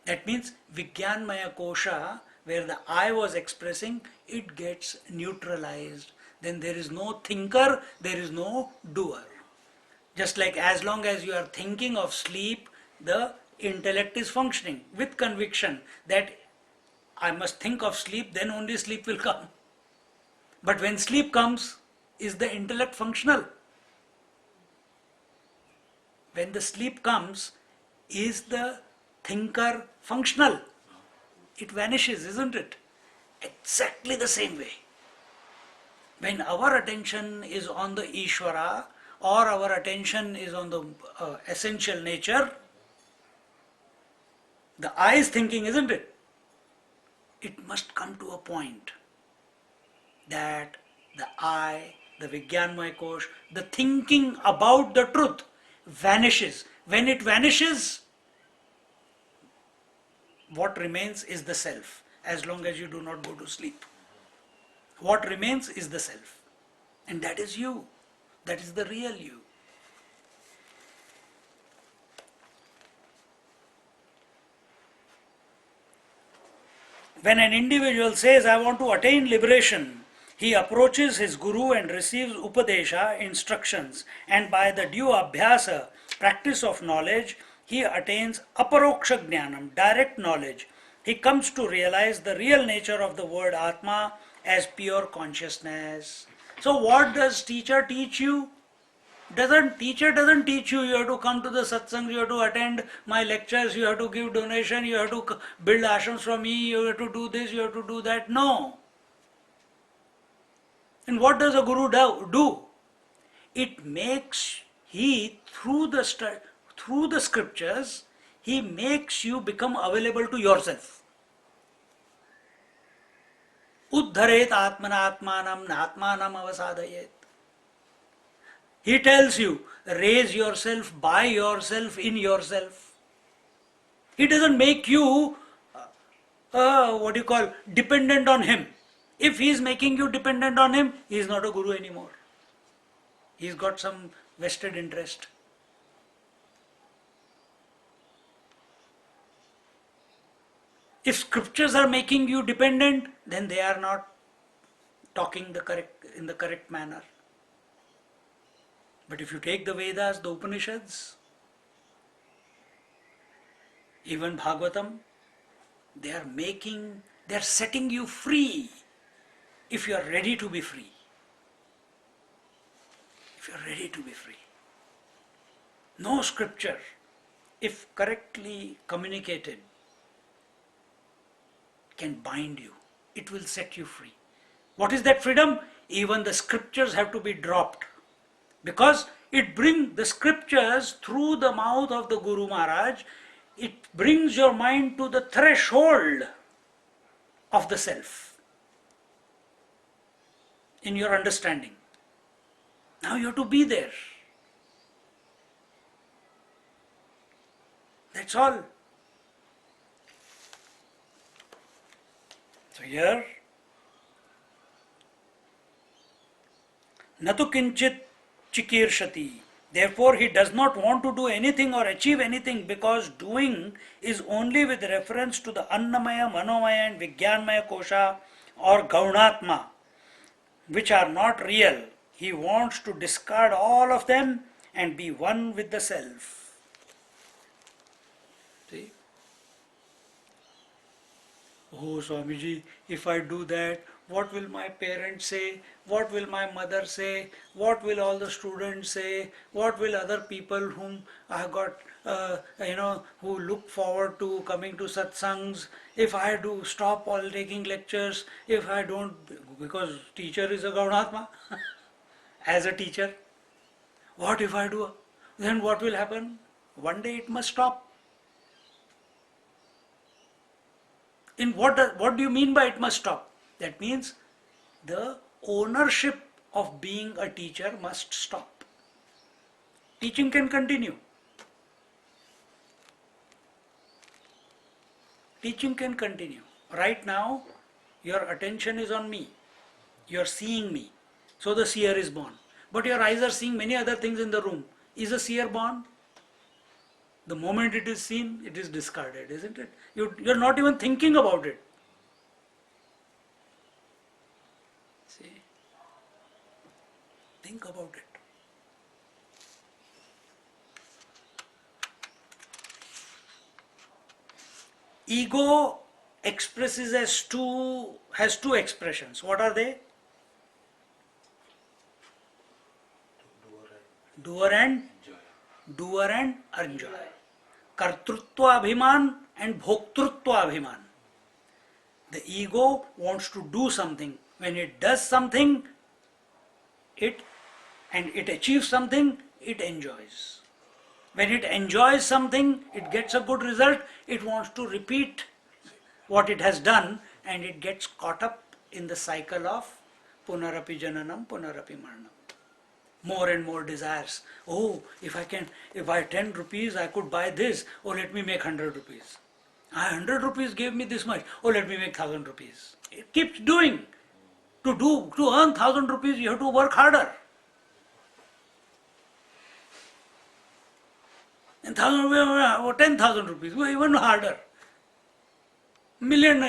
That means Vijnanmaya Kosha, where the I was expressing, it gets neutralized. Then there is no thinker, there is no doer. Just like as long as you are thinking of sleep, the intellect is functioning with conviction that I must think of sleep, then only sleep will come. But when sleep comes, is the intellect functional? When the sleep comes, is the thinker functional? It vanishes, isn't it? Exactly the same way. When our attention is on the Ishvara, or our attention is on the essential nature, the I is thinking, isn't it? It must come to a point that the I, the Vijnanmaya Kosh, the thinking about the truth vanishes. When it vanishes, What remains is the self, as long as you do not go to sleep. What remains is the self. And that is you. That is the real you. When an individual says, I want to attain liberation, he approaches his guru and receives upadesha, instructions, and by the due abhyasa, practice of knowledge, he attains aparoksha jnanam, direct knowledge. He comes to realize the real nature of the word Atma as pure consciousness. So what does teacher teach you? Teacher doesn't teach you have to come to the satsang, you have to attend my lectures, you have to give donation, you have to build ashrams from me, you have to do this, you have to do that. No. And what does a guru do? It makes through the scriptures, he makes you become available to yourself. Uddharet atmana atmanam natmanam avasadayet. He tells you, raise yourself by yourself in yourself. He doesn't make you, dependent on him. If he is making you dependent on him, he is not a guru anymore. He's got some vested interest. If scriptures are making you dependent, then they are not talking in the correct manner. But if you take the Vedas, the Upanishads, even Bhagavatam, they are setting you free if you are ready to be free. If you are ready to be free. No scripture, if correctly communicated, can bind you. It will set you free. What is that freedom? Even the scriptures have to be dropped. Because the scriptures through the mouth of the Guru Maharaj, it brings your mind to the threshold of the self in your understanding. Now you have to be there. That's all. So here, natu kinchit chikirshati. Therefore, he does not want to do anything or achieve anything because doing is only with reference to the Annamaya, Manomaya and Vijnanmaya Kosha or Gaunatma, which are not real. He wants to discard all of them and be one with the self. See? Oh Swamiji, if I do that, what will my parents say? What will my mother say? What will all the students say? What will other people whom I have got, who look forward to coming to satsangs? If I do stop all taking lectures, if I don't, because teacher is a Gaunatma, as a teacher, what if I do? Then what will happen? One day it must stop. What do you mean by it must stop? That means the ownership of being a teacher must stop. Teaching can continue. Teaching can continue. Right now, your attention is on me. You are seeing me. So the seer is born. But your eyes are seeing many other things in the room. Is a seer born? The moment it is seen, it is discarded, isn't it? You're not even thinking about it. See? Think about it. Ego has two expressions. What are they? Doer and enjoyer. Kartrutva abhiman and bhoktrutva abhiman. The ego wants to do something. When it does something, it achieves something, it enjoys. When it enjoys something, it gets a good result, it wants to repeat what it has done, and it gets caught up in the cycle of punarapi jananam, punarapi maranam. More and more desires. Oh, if I had 10 rupees, I could buy this. Oh, let me make 100 rupees. 100 rupees gave me this much. Oh, let me make 1000 rupees. It keeps doing. To earn 1000 rupees, you have to work harder. And 1000 rupees or 10,000 rupees, even harder. Million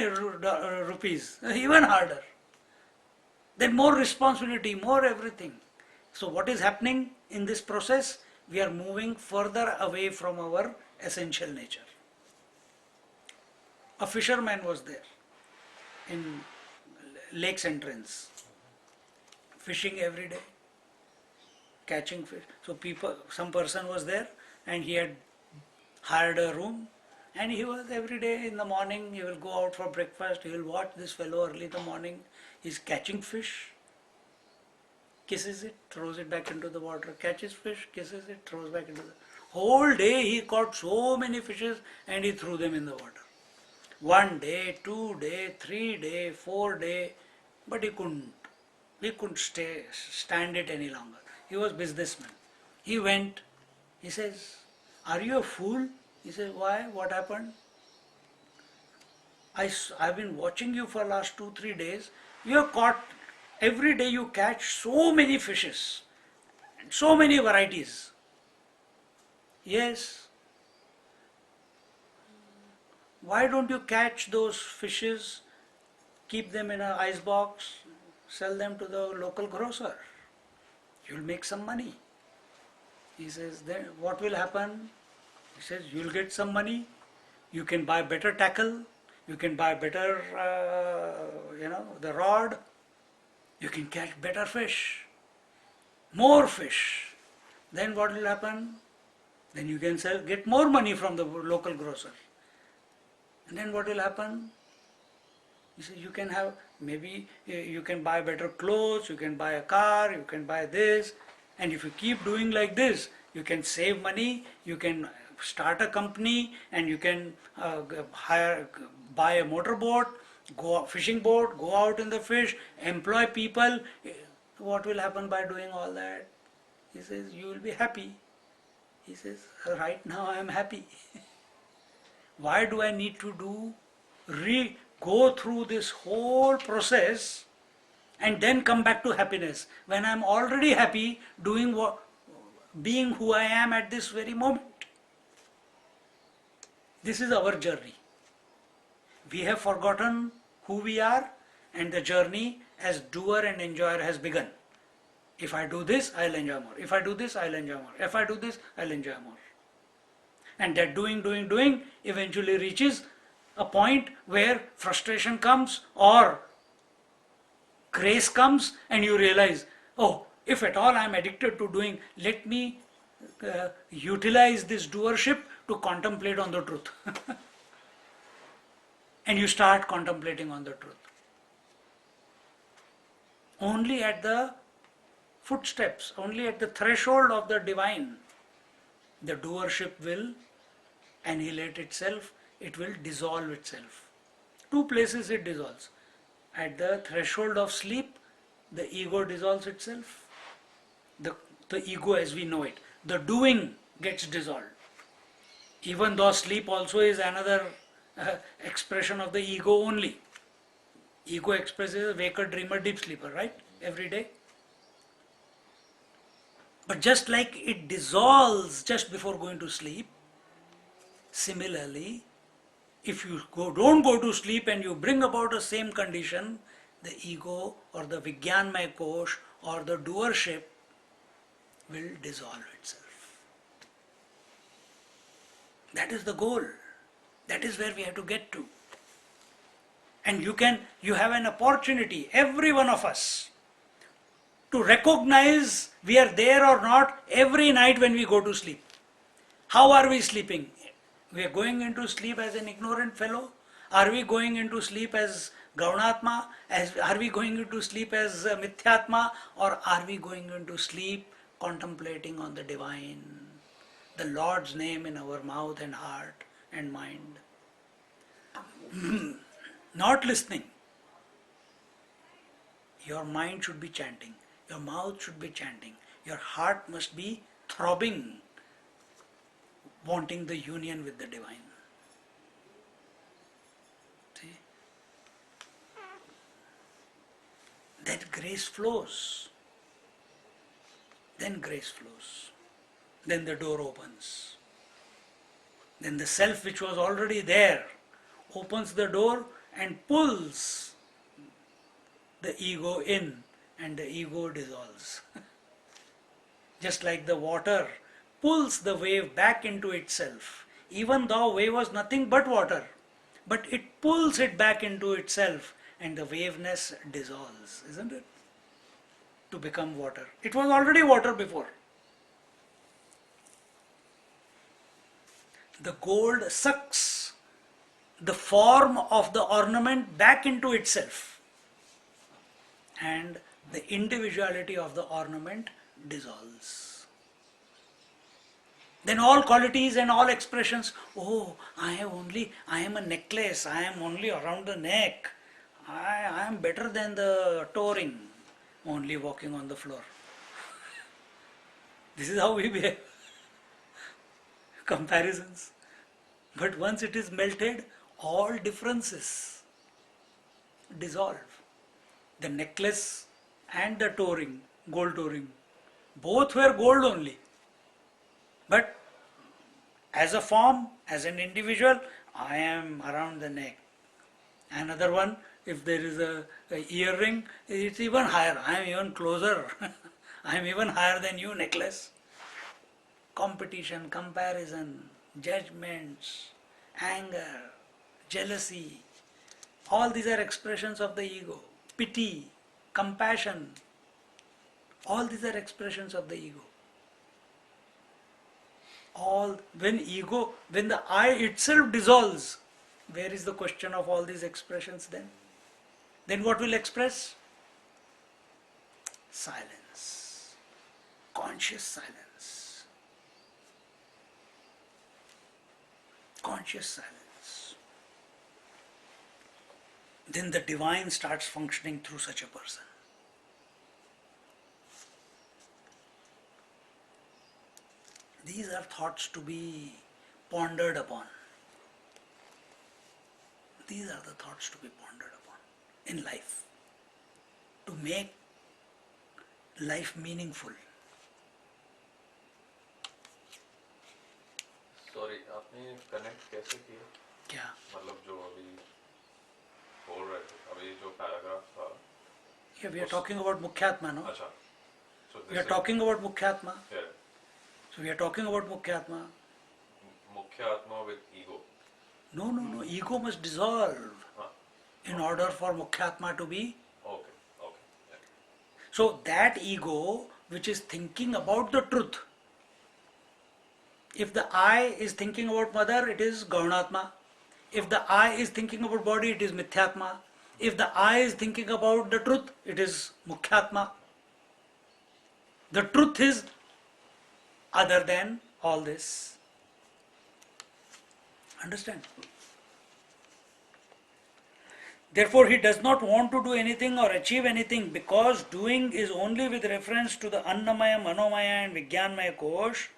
rupees, even harder. Then more responsibility, more everything. So what is happening in this process? We are moving further away from our essential nature. A fisherman was there in lake's entrance, fishing every day, catching fish. So some person was there and he had hired a room, and he was every day in the morning, he will go out for breakfast, he will watch this fellow early in the morning, he's catching fish, kisses it, throws it back into the water, catches fish, kisses it, throws back into the whole day he caught so many fishes and he threw them in the water. 1 day, 2 day, 3 day, 4 day, but he couldn't stand it any longer. He was businessman. He went, he says, "Are you a fool?" He says, "Why? What happened?" I've been watching you for last 2-3 days. You have caught, every day you catch so many fishes, and so many varieties. Yes. Why don't you catch those fishes, keep them in an ice box, sell them to the local grocer? You'll make some money. He says, then what will happen? He says, you'll get some money, you can buy better tackle, you can buy better, the rod, you can catch better fish, more fish. Then what will happen? Then you can get more money from the local grocer. And then what will happen? He says, you can have, maybe you can buy better clothes, you can buy a car, you can buy this. And if you keep doing like this, you can save money, you can start a company, and you can buy a motorboat, fishing boat, go out in the fish, employ people. What will happen by doing all that? He says, you will be happy. He says, right now I am happy. Why do I need to go through this whole process and then come back to happiness when I am already happy doing being who I am at this very moment? This is our journey. We have forgotten who we are, and the journey as doer and enjoyer has begun. If I do this, I'll enjoy more. If I do this, I'll enjoy more. If I do this, I'll enjoy more. And that doing eventually reaches a point where frustration comes or grace comes, and you realize, oh, if at all I am addicted to doing, let me utilize this doership to contemplate on the truth. And you start contemplating on the truth. Only at the footsteps, only at the threshold of the divine, the doership will annihilate itself, it will dissolve itself. Two places it dissolves. At the threshold of sleep, the ego dissolves itself, the ego as we know it. The doing gets dissolved. Even though sleep also is another expression of the ego only. Ego expresses waker, dreamer, deep sleeper, right? Every day. But just like it dissolves just before going to sleep, similarly, if you don't go to sleep and you bring about the same condition, the ego or the Vijnanmaya Kosh or the doership will dissolve itself. That is the goal. That is where we have to get to. And you have an opportunity, every one of us, to recognize we are there or not every night when we go to sleep. How are we sleeping? We are going into sleep as an ignorant fellow? Are we going into sleep as Gaunatma? Are we going into sleep as Mithyatma? Or are we going into sleep contemplating on the divine, the Lord's name in our mouth and heart and mind? Not listening. Your mind should be chanting. Your mouth should be chanting. Your heart must be throbbing, wanting the union with the divine. then grace flows. Then grace flows. Then the door opens. Then the self which was already there opens the door and pulls the ego in, and the ego dissolves. Just like the water pulls the wave back into itself, even though wave was nothing but water, but it pulls it back into itself and the waveness dissolves, isn't it? To become water. It was already water before. The gold sucks the form of the ornament back into itself, and the individuality of the ornament dissolves. Then all qualities and all expressions, oh, I am a necklace, I am only around the neck, I am better than the touring, only walking on the floor. This is how we behave. Comparisons. But once it is melted, all differences dissolve. The necklace and the touring, gold touring, both were gold only. But as a form, as an individual, I am around the neck. Another one, if there is a earring, it's even higher. I am even closer. I am even higher than you, necklace. Competition, comparison, judgments, anger, jealousy, all these are expressions of the ego. Pity, compassion, all these are expressions of the ego. When the I itself dissolves, where is the question of all these expressions then? Then what will express? Silence. Conscious silence. Conscious silence. Then the divine starts functioning through such a person. These are thoughts to be pondered upon. These are the thoughts to be pondered upon in life, to make life meaningful. Sorry आपने connect कैसे किया क्या? मतलब जो अभी बोल रहे थे अभी जो पैराग्राफ था Yeah, we are talking about Mukhyatma, no? अच्छा so We are talking about Mukhyatma. yeah, So we are talking about Mukhyatma. Mukhyatma with ego. No. Ego must dissolve हाँ, in order for Mukhyatma to be. okay, yeah. So that ego which is thinking about the truth. If the I is thinking about mother, it is Gaunatma. If the I is thinking about body, it is Mithyatma. If the I is thinking about the truth, it is Mukhyatma. The truth is other than all this. Understand? Therefore, he does not want to do anything or achieve anything, because doing is only with reference to the Annamaya, Manomaya and Vijnanmaya Kosh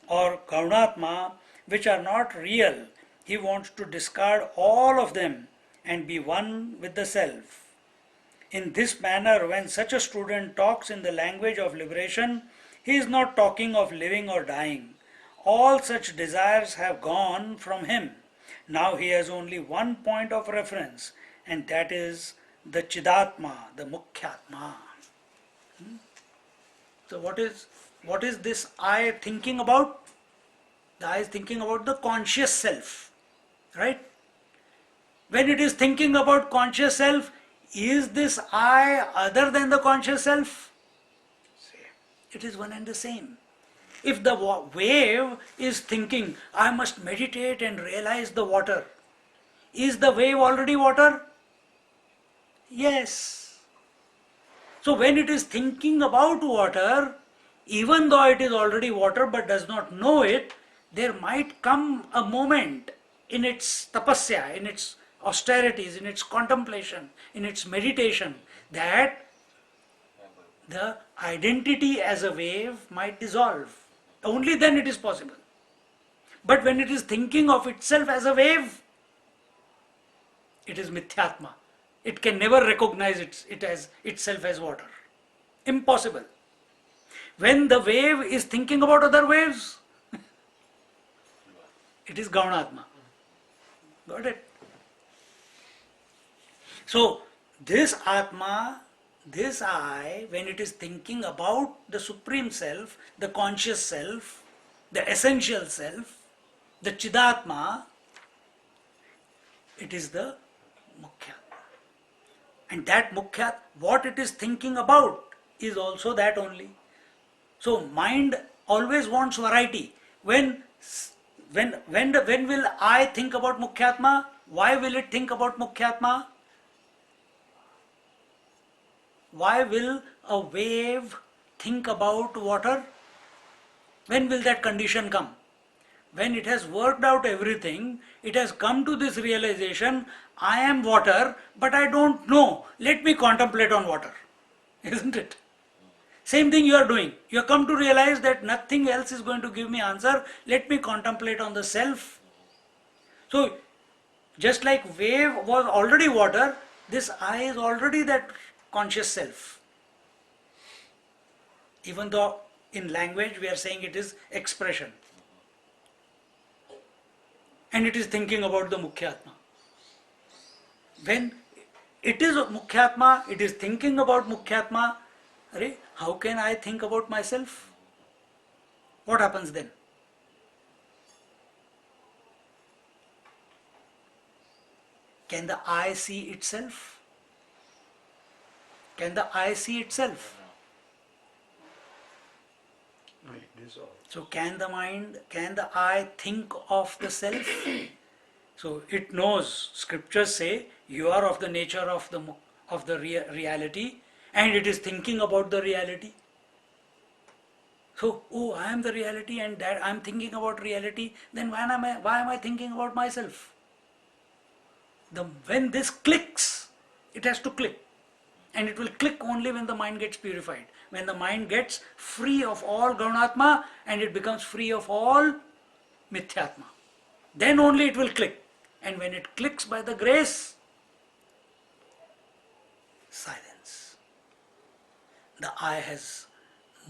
or Gaunatma, which are not real. He wants to discard all of them and be one with the self. In this manner, when such a student talks in the language of liberation, he is not talking of living or dying. All such desires have gone from him. Now he has only one point of reference, and that is the Chidatma, the Mukhyatma. So what is this I thinking about? The I is thinking about the conscious self, right? When it is thinking about conscious self, is this I other than the conscious self? It is one and the same. If the wave is thinking, I must meditate and realize the water, is the wave already water? Yes. So when it is thinking about water, even though it is already water but does not know it, there might come a moment in its tapasya, in its austerities, in its contemplation, in its meditation, that the identity as a wave might dissolve. Only then it is possible. But when it is thinking of itself as a wave, it is Mithyatma. It can never recognize it as itself as water. Impossible. When the wave is thinking about other waves, it is Gaunatma. Got it? So, this Atma, this I, when it is thinking about the Supreme Self, the conscious Self, the essential Self, the Chidatma, it is the Mukhyatma. And that Mukhyat, what it is thinking about is also that only. So mind always wants variety. When will I think about Mukhyatma? Why will it think about Mukhyatma? Why will a wave think about water? When will that condition come? When it has worked out everything, it has come to this realization, I am water, but I don't know. Let me contemplate on water. Isn't it? Same thing you are doing. You have come to realize that nothing else is going to give me answer. Let me contemplate on the self. So, just like wave was already water, this I is already that conscious self. Even though in language we are saying it is expression. And it is thinking about the Mukhyatma. When it is Mukhyatma, it is thinking about Mukhyatma, how can I think about myself? What happens then? Can the I see itself? Can the I see itself? So can the mind, can the I think of the self? So it knows, scriptures say, you are of the nature of the reality, and it is thinking about the reality. So, oh, I am the reality and that I am thinking about reality, then why am I thinking about myself? When this clicks, it has to click. And it will click only when the mind gets purified. When the mind gets free of all Gaunatma and it becomes free of all Mithyatma. Then only it will click. And when it clicks by the grace, silence. The I has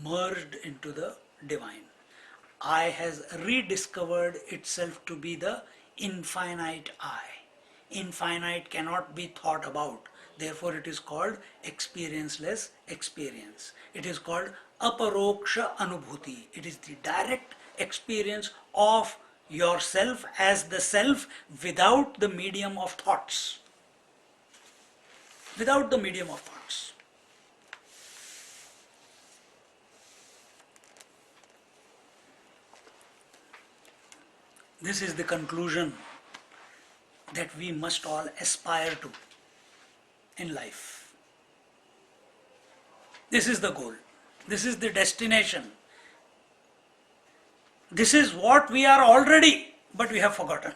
merged into the divine. I has rediscovered itself to be the infinite I. Infinite cannot be thought about. Therefore it is called experienceless experience. It is called aparoksha anubhuti. It is the direct experience of yourself as the self without the medium of thoughts. Without the medium of thoughts. This is the conclusion that we must all aspire to in life. This is the goal. This is the destination. This is what we are already, but we have forgotten.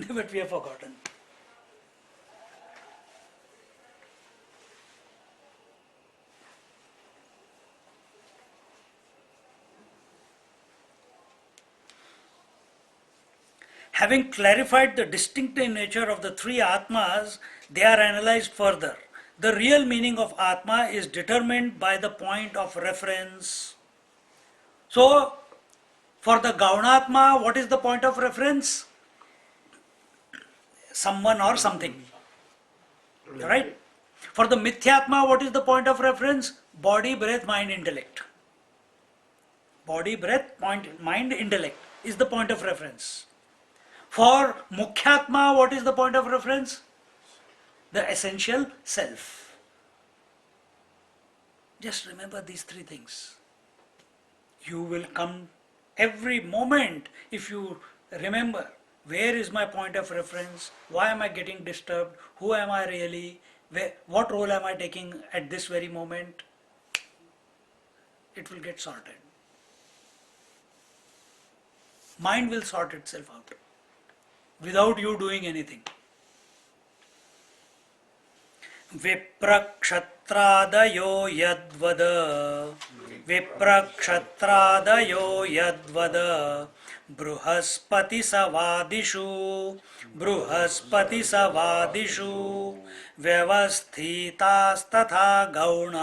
But we have forgotten. Having clarified the distinctive nature of the three Atmas, they are analyzed further. The real meaning of Atma is determined by the point of reference. So, for the Gaunatma, what is the point of reference? Someone or something. Right? For the Mithyatma, what is the point of reference? Body, breath, mind, intellect. Body, breath, mind, intellect is the point of reference. For Mukhyatma, what is the point of reference? The essential self. Just remember these three things. You will come every moment if you remember where is my point of reference, why am I getting disturbed, who am I really, what role am I taking at this very moment. It will get sorted. Mind will sort itself out without you doing anything. Viprakshatradayo yadvada Viprakshatradayo yadvada Brihaspati सवादिषु Brihaspati सवादिषु व्यवस्थितास्तथा गौण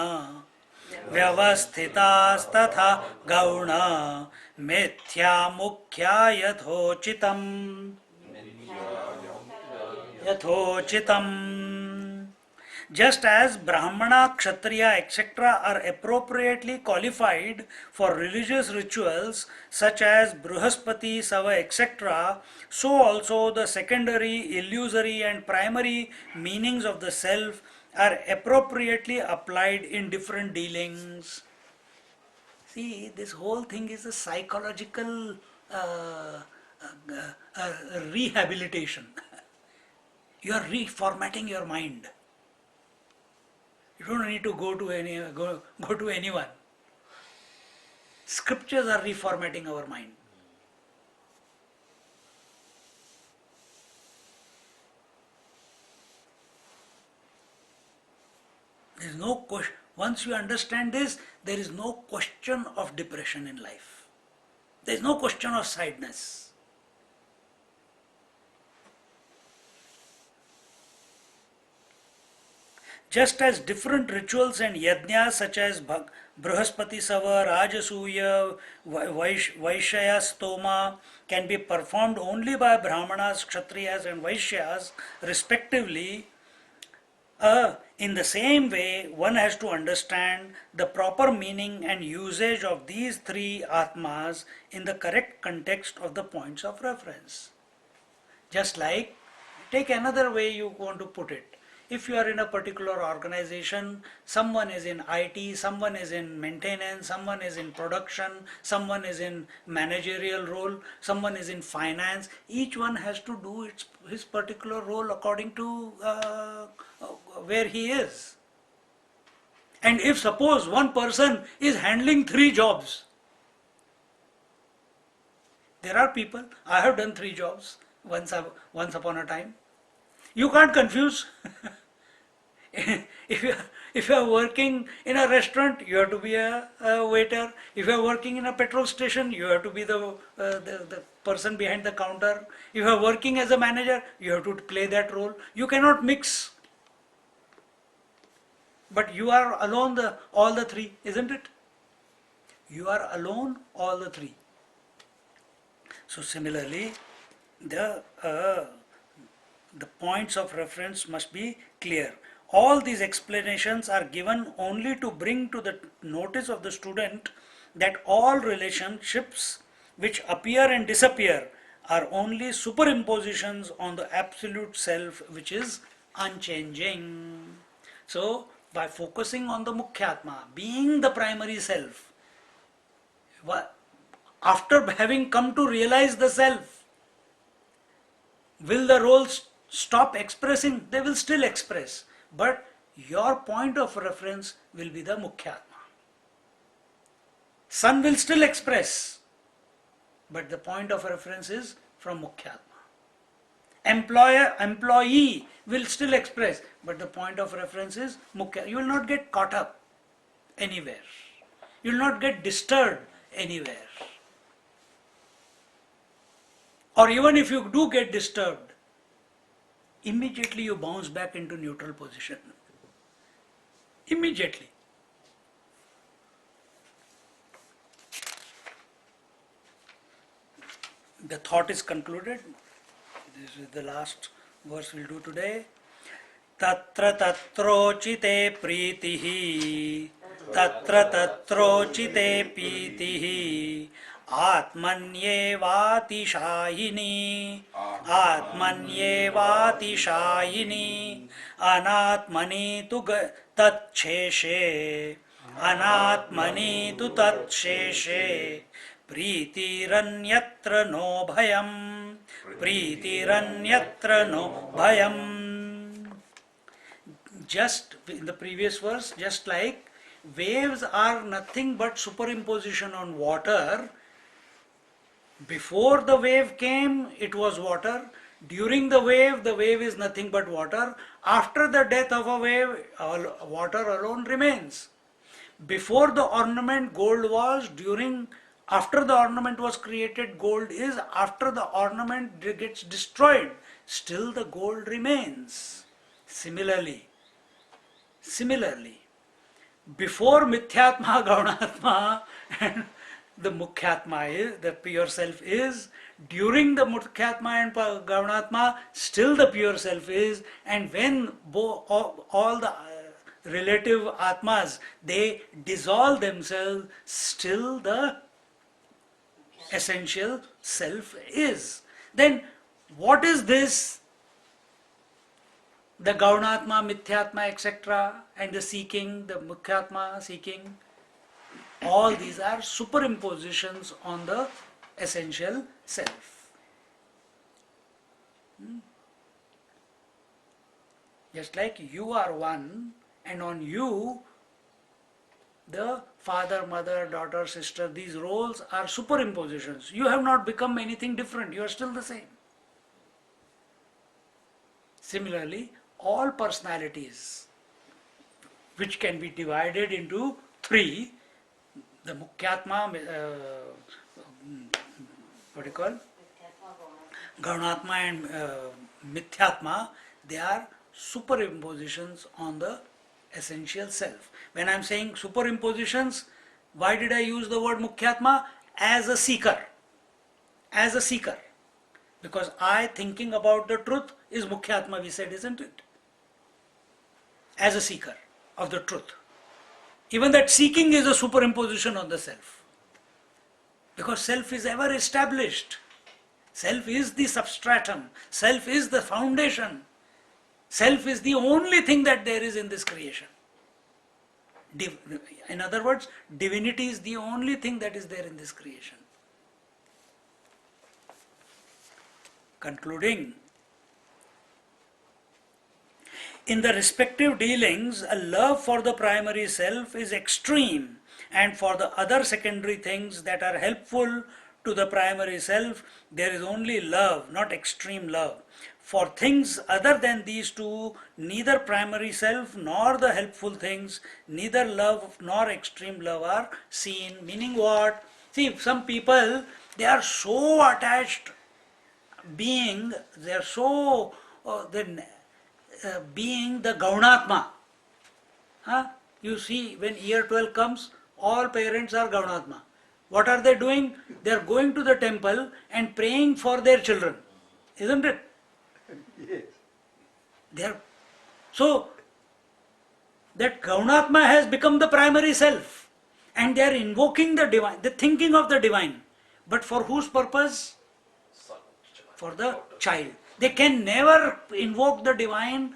व्यवस्थितास्तथा गौण मिथ्या मुख्या यथोचितम् यथोचितम्. Just as Brahmana, Kshatriya, etc. are appropriately qualified for religious rituals such as Bruhaspati, Sava, etc., so also the secondary, illusory, and primary meanings of the self are appropriately applied in different dealings. See, this whole thing is a psychological rehabilitation. You are reformatting your mind. You don't need to go to anyone. Scriptures are reformatting our mind. There is no question. Once you understand this, there is no question of depression in life. There is no question of sadness. Just as different rituals and yajnas such as Bruhaspati Sava, Rajasuya, Vaishya Stoma can be performed only by Brahmanas, Kshatriyas and Vaishyas respectively, in the same way one has to understand the proper meaning and usage of these three Atmas in the correct context of the points of reference. Just like, take another way you want to put it. If you are in a particular organization, someone is in IT, someone is in maintenance, someone is in production, someone is in managerial role, someone is in finance, each one has to do his particular role according to where he is. And if suppose one person is handling 3 jobs, there are people, I have done 3 jobs once upon a time. You can't confuse. If you are working in a restaurant, you have to be a waiter. If you are working in a petrol station, you have to be the person behind the counter. If you are working as a manager, you have to play that role. You cannot mix. But you are alone all the 3, isn't it? You are alone all the 3. So similarly, the points of reference must be clear. All these explanations are given only to bring to the notice of the student that all relationships which appear and disappear are only superimpositions on the absolute self, which is unchanging. So, by focusing on the Mukhyatma, being the primary self, after having come to realize the self, will the roles stop expressing? They will still express. But your point of reference will be the Mukhyatma. Sun will still express, but the point of reference is from Mukhyatma. Employee will still express, but the point of reference is Mukhyatma. You will not get caught up anywhere. You will not get disturbed anywhere. Or even if you do get disturbed, immediately you bounce back into neutral position. Immediately. The thought is concluded. This is the last verse we'll do today. Tatra tatrochite pritihi Tatra tatrochite pitihi Atmanyevati shayini Atmanyevati shayini Anatmani tu tatsheshe Anatmani tu tatsheshe Pritiranyatra no bhayam Pritiranyatra no bhayam. Just in the previous verse, just like waves are nothing but superimposition on water. Before the wave came, it was water. During the wave is nothing but water. After the death of a wave, water alone remains. Before the ornament gold was, during After the ornament was created, gold is. After the ornament gets destroyed, still the gold remains. Similarly, before Mithyatma, Gaunatma and the Mukhyatma is, the pure self is, during the Mukhyatma and Gaunatma, still the pure self is, and when all the relative Atmas, they dissolve themselves, still the essential self is. Then what is this? The Gaunatma, Mithyatma, etc., and the seeking, the Mukhyatma seeking, all these are superimpositions on the essential self. Just like you are one, and on you, the father, mother, daughter, sister, these roles are superimpositions. You have not become anything different, you are still the same. Similarly, all personalities, which can be divided into three, the Mukhyatma, what do you call? Gaunatma and Mithyatma, they are superimpositions on the essential self. When I am saying superimpositions, why did I use the word Mukhyatma? As a seeker. As a seeker. Because I thinking about the truth is Mukhyatma, we said, isn't it? As a seeker of the truth. Even that seeking is a superimposition on the self. Because self is ever established. Self is the substratum. Self is the foundation. Self is the only thing that there is in this creation. In other words, divinity is the only thing that is there in this creation. Concluding, in the respective dealings, a love for the primary self is extreme, and for the other secondary things that are helpful to the primary self, there is only love, not extreme love. For things other than these two, neither primary self nor the helpful things, neither love nor extreme love are seen. Meaning what? See, some people, they are so attached being, they are so, being the Gaunatma. You see, when year 12 comes, all parents are Gaunatma. What are they doing? They are going to the temple and praying for their children. Isn't it? Yes. They are, so, that Gaunatma has become the primary self. And they are invoking the divine, they are thinking of the divine. But for whose purpose? For the child. They can never invoke the divine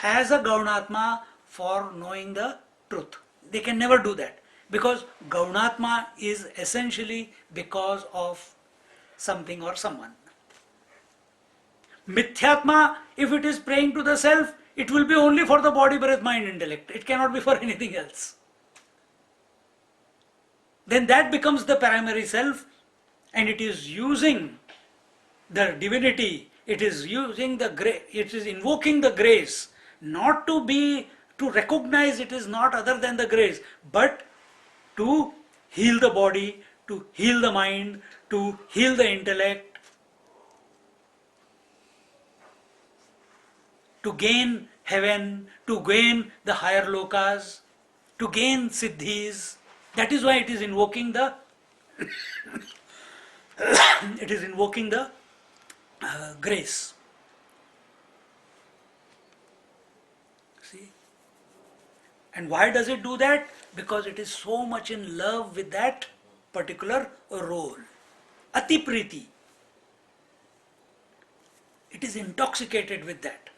as a Gaunatma for knowing the truth. They can never do that. Because Gaunatma is essentially because of something or someone. Mithyatma, if it is praying to the self, it will be only for the body, breath, mind, intellect. It cannot be for anything else. Then that becomes the primary self, and it is using the divinity, it is using the grace, it is invoking the grace, not to be, to recognize it is not other than the grace, but to heal the body, to heal the mind, to heal the intellect, to gain heaven, to gain the higher lokas, to gain siddhis. That is why it is invoking the it is invoking the grace. See? And why does it do that? Because it is so much in love with that particular role. Ati priti. It is intoxicated with that.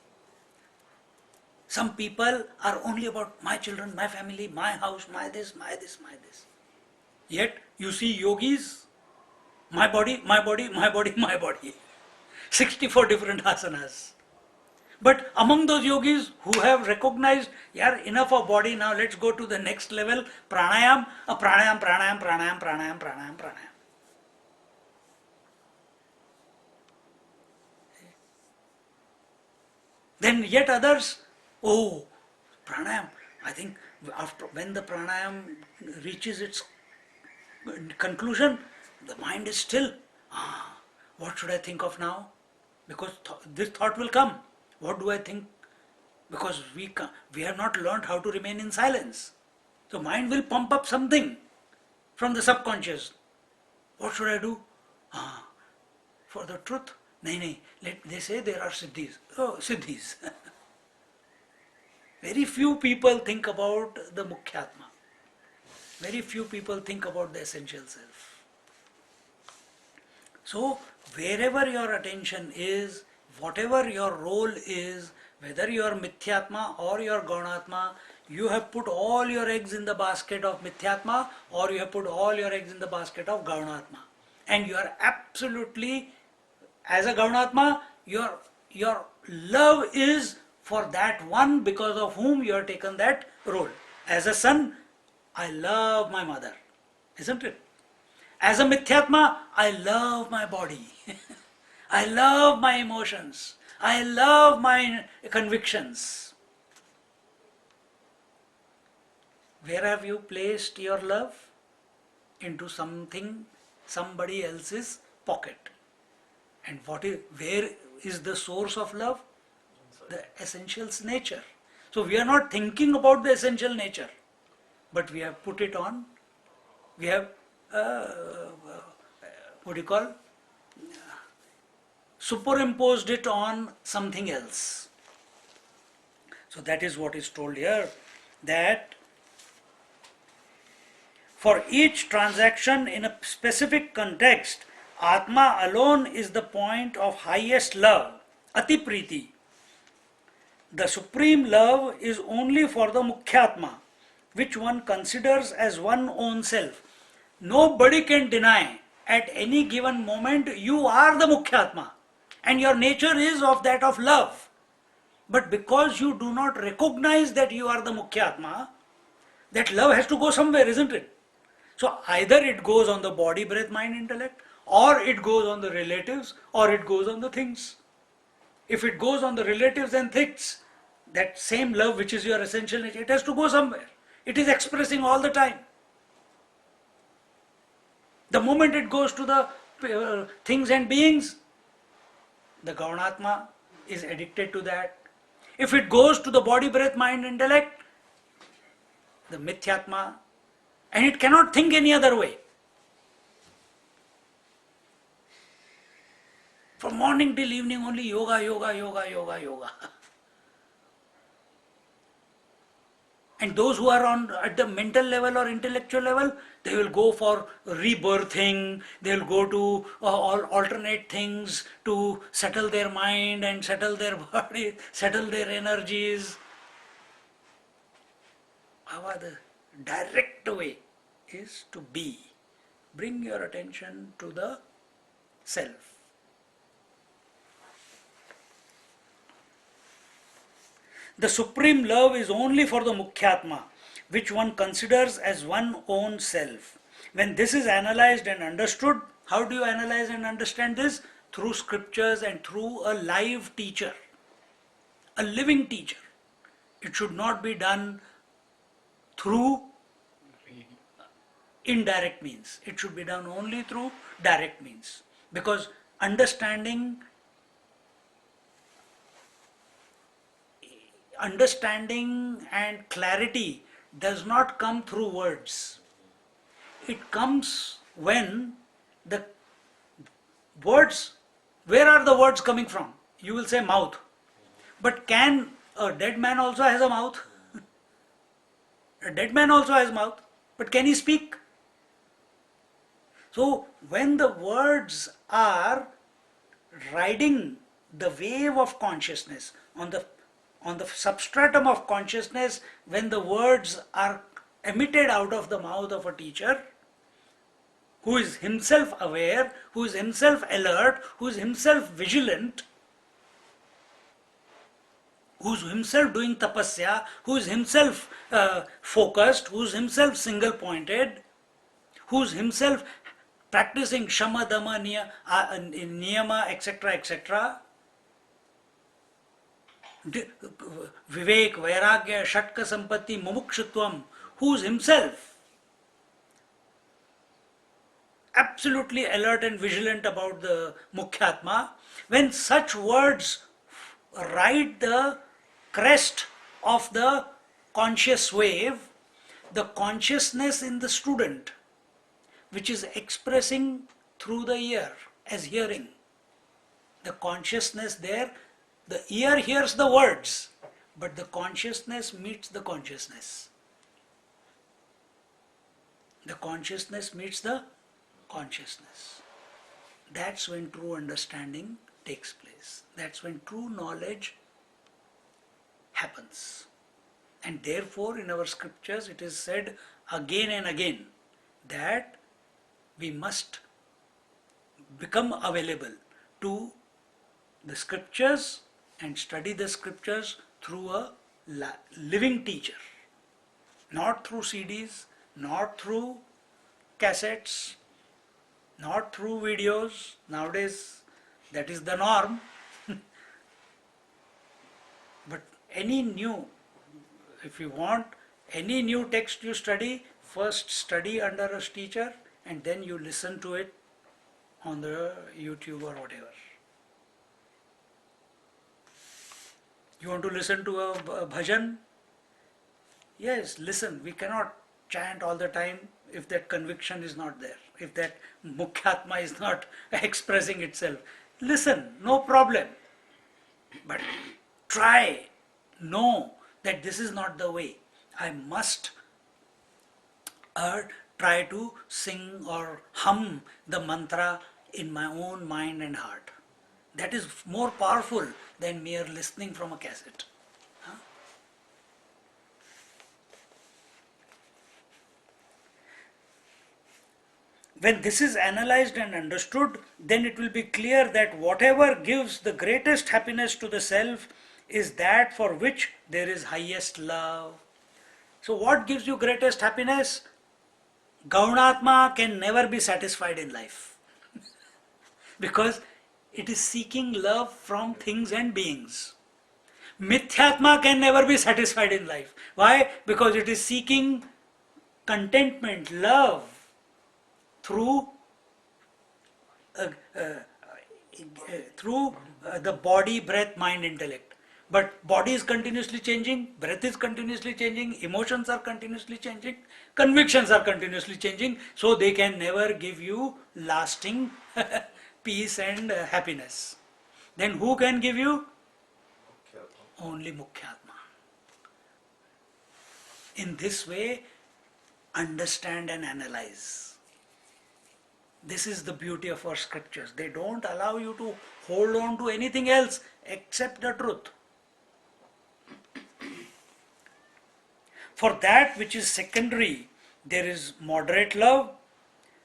Some people are only about my children, my family, my house, my this, my this, my this. Yet you see yogis, my body, my body, my body, my body. 64 different asanas. But among those yogis who have recognized, yeah, enough of body, now let's go to the next level, pranayam, pranayam, pranayam, pranayam, pranayam, pranayam, pranayam. Then yet others, oh, pranayam, I think after when the pranayam reaches its conclusion, The mind is still. What should I think of now? Because this thought will come. What do I think? Because we have not learned how to remain in silence. So mind will pump up something from the subconscious. What should I do? For the truth. They say there are siddhis. Oh, siddhis. Very few people think about the Mukhyatma. Very few people think about the essential self. So, wherever your attention is, whatever your role is, whether you are Mithyatma or you are Gaunatma, you have put all your eggs in the basket of Mithyatma or you have put all your eggs in the basket of Gaunatma. And you are absolutely, as a Gaunatma, your love is for that one because of whom you have taken that role. As a son, I love my mother, isn't it? As a Mithyatma, I love my body. I love my emotions. I love my convictions. Where have you placed your love? Into something, somebody else's pocket. And where is the source of love? The essential nature. So we are not thinking about the essential nature, but we have put it on, we have, what do you call, superimposed it on something else. So that is what is told here, that for each transaction in a specific context, Atma alone is the point of highest love, Ati Priti. The supreme love is only for the Mukhyatma, which one considers as one own self. Nobody can deny at any given moment you are the Mukhyatma and your nature is of that of love. But because you do not recognize that you are the Mukhyatma, that love has to go somewhere, isn't it? So either it goes on the body, breath, mind, intellect, or it goes on the relatives, or it goes on the things. If it goes on the relatives and things, that same love which is your essential nature, it has to go somewhere. It is expressing all the time. The moment it goes to the things and beings, the Gaunatma is addicted to that. If it goes to the body, breath, mind, intellect, the Mithyatma, and it cannot think any other way. From morning till evening only yoga, yoga, yoga, yoga, yoga. And those who are on at the mental level or intellectual level, they will go for rebirthing, they will go to alternate things to settle their mind and settle their body, settle their energies. The direct way is to be. Bring your attention to the self. The supreme love is only for the Mukhyatma, which one considers as one own self. When this is analyzed and understood, how do you analyze and understand this? Through scriptures and through a live teacher, a living teacher. It should not be done through indirect means. It should be done only through direct means. Because understanding and clarity does not come through words. It comes when the words, where are the words coming from? You will say mouth. But can a dead man also has a mouth? A dead man also has mouth. But can he speak? So when the words are riding the wave of consciousness on the substratum of consciousness, when the words are emitted out of the mouth of a teacher who is himself aware, who is himself alert, who is himself vigilant, who is himself doing tapasya, who is himself focused, who is himself single pointed, who is himself practicing shama, dama, niyama, etc., etc., Vivek, Vairagya, Shatka Sampatti, Mumukshutvam, who is himself absolutely alert and vigilant about the Mukhyatma. When such words ride the crest of the conscious wave, the consciousness in the student, which is expressing through the ear as hearing, the consciousness there, the ear hears the words, but the consciousness meets the consciousness. The consciousness meets the consciousness. That's when true understanding takes place. That's when true knowledge happens. And therefore, in our scriptures, it is said again and again that we must become available to the scriptures and study the scriptures through a living teacher, not through CDs, not through cassettes, not through videos. Nowadays, that is the norm. But any new, if you want any new text you study, first study under a teacher and then you listen to it on the YouTube or whatever. You want to listen to a bhajan? Yes, listen. We cannot chant all the time if that conviction is not there, if that Mukhyatma is not expressing itself. Listen, no problem. But try, know that this is not the way. I must try to sing or hum the mantra in my own mind and heart. That is more powerful than mere listening from a cassette. Huh? When this is analyzed and understood, then it will be clear that whatever gives the greatest happiness to the self is that for which there is highest love. So what gives you greatest happiness? Gaunatma can never be satisfied in life because it is seeking love from things and beings. Mithyatma can never be satisfied in life. Why? Because it is seeking contentment, love through the body, breath, mind, intellect. But body is continuously changing, breath is continuously changing, emotions are continuously changing, convictions are continuously changing, so they can never give you lasting peace and happiness. Then who can give you? Mukhyatma. Only Mukhyatma. In this way, understand and analyze. This is the beauty of our scriptures. They don't allow you to hold on to anything else except the truth. For that which is secondary, there is moderate love.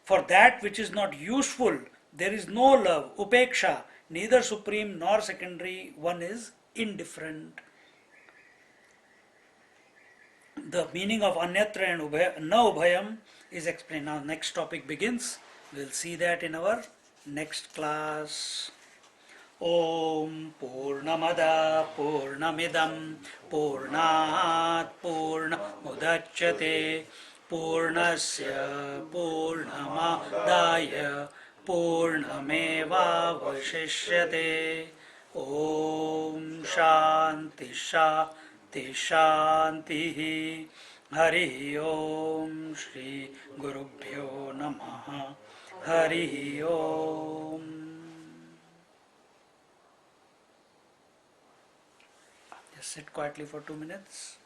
For that which is not useful, there is no love, upeksha, neither supreme nor secondary, one is indifferent. The meaning of anyatra and na ubhayam is explained. Now next topic begins. We'll see that in our next class. Om Purnamada Purnamidam Purnat Purnamudachyate Purnasya Purnamadaya Purnameva Vashishyate. Om Shanti Shanti Shanti. Hari Om Shri Gurubhyo Namaha. Hari Om. Just sit quietly for 2 minutes.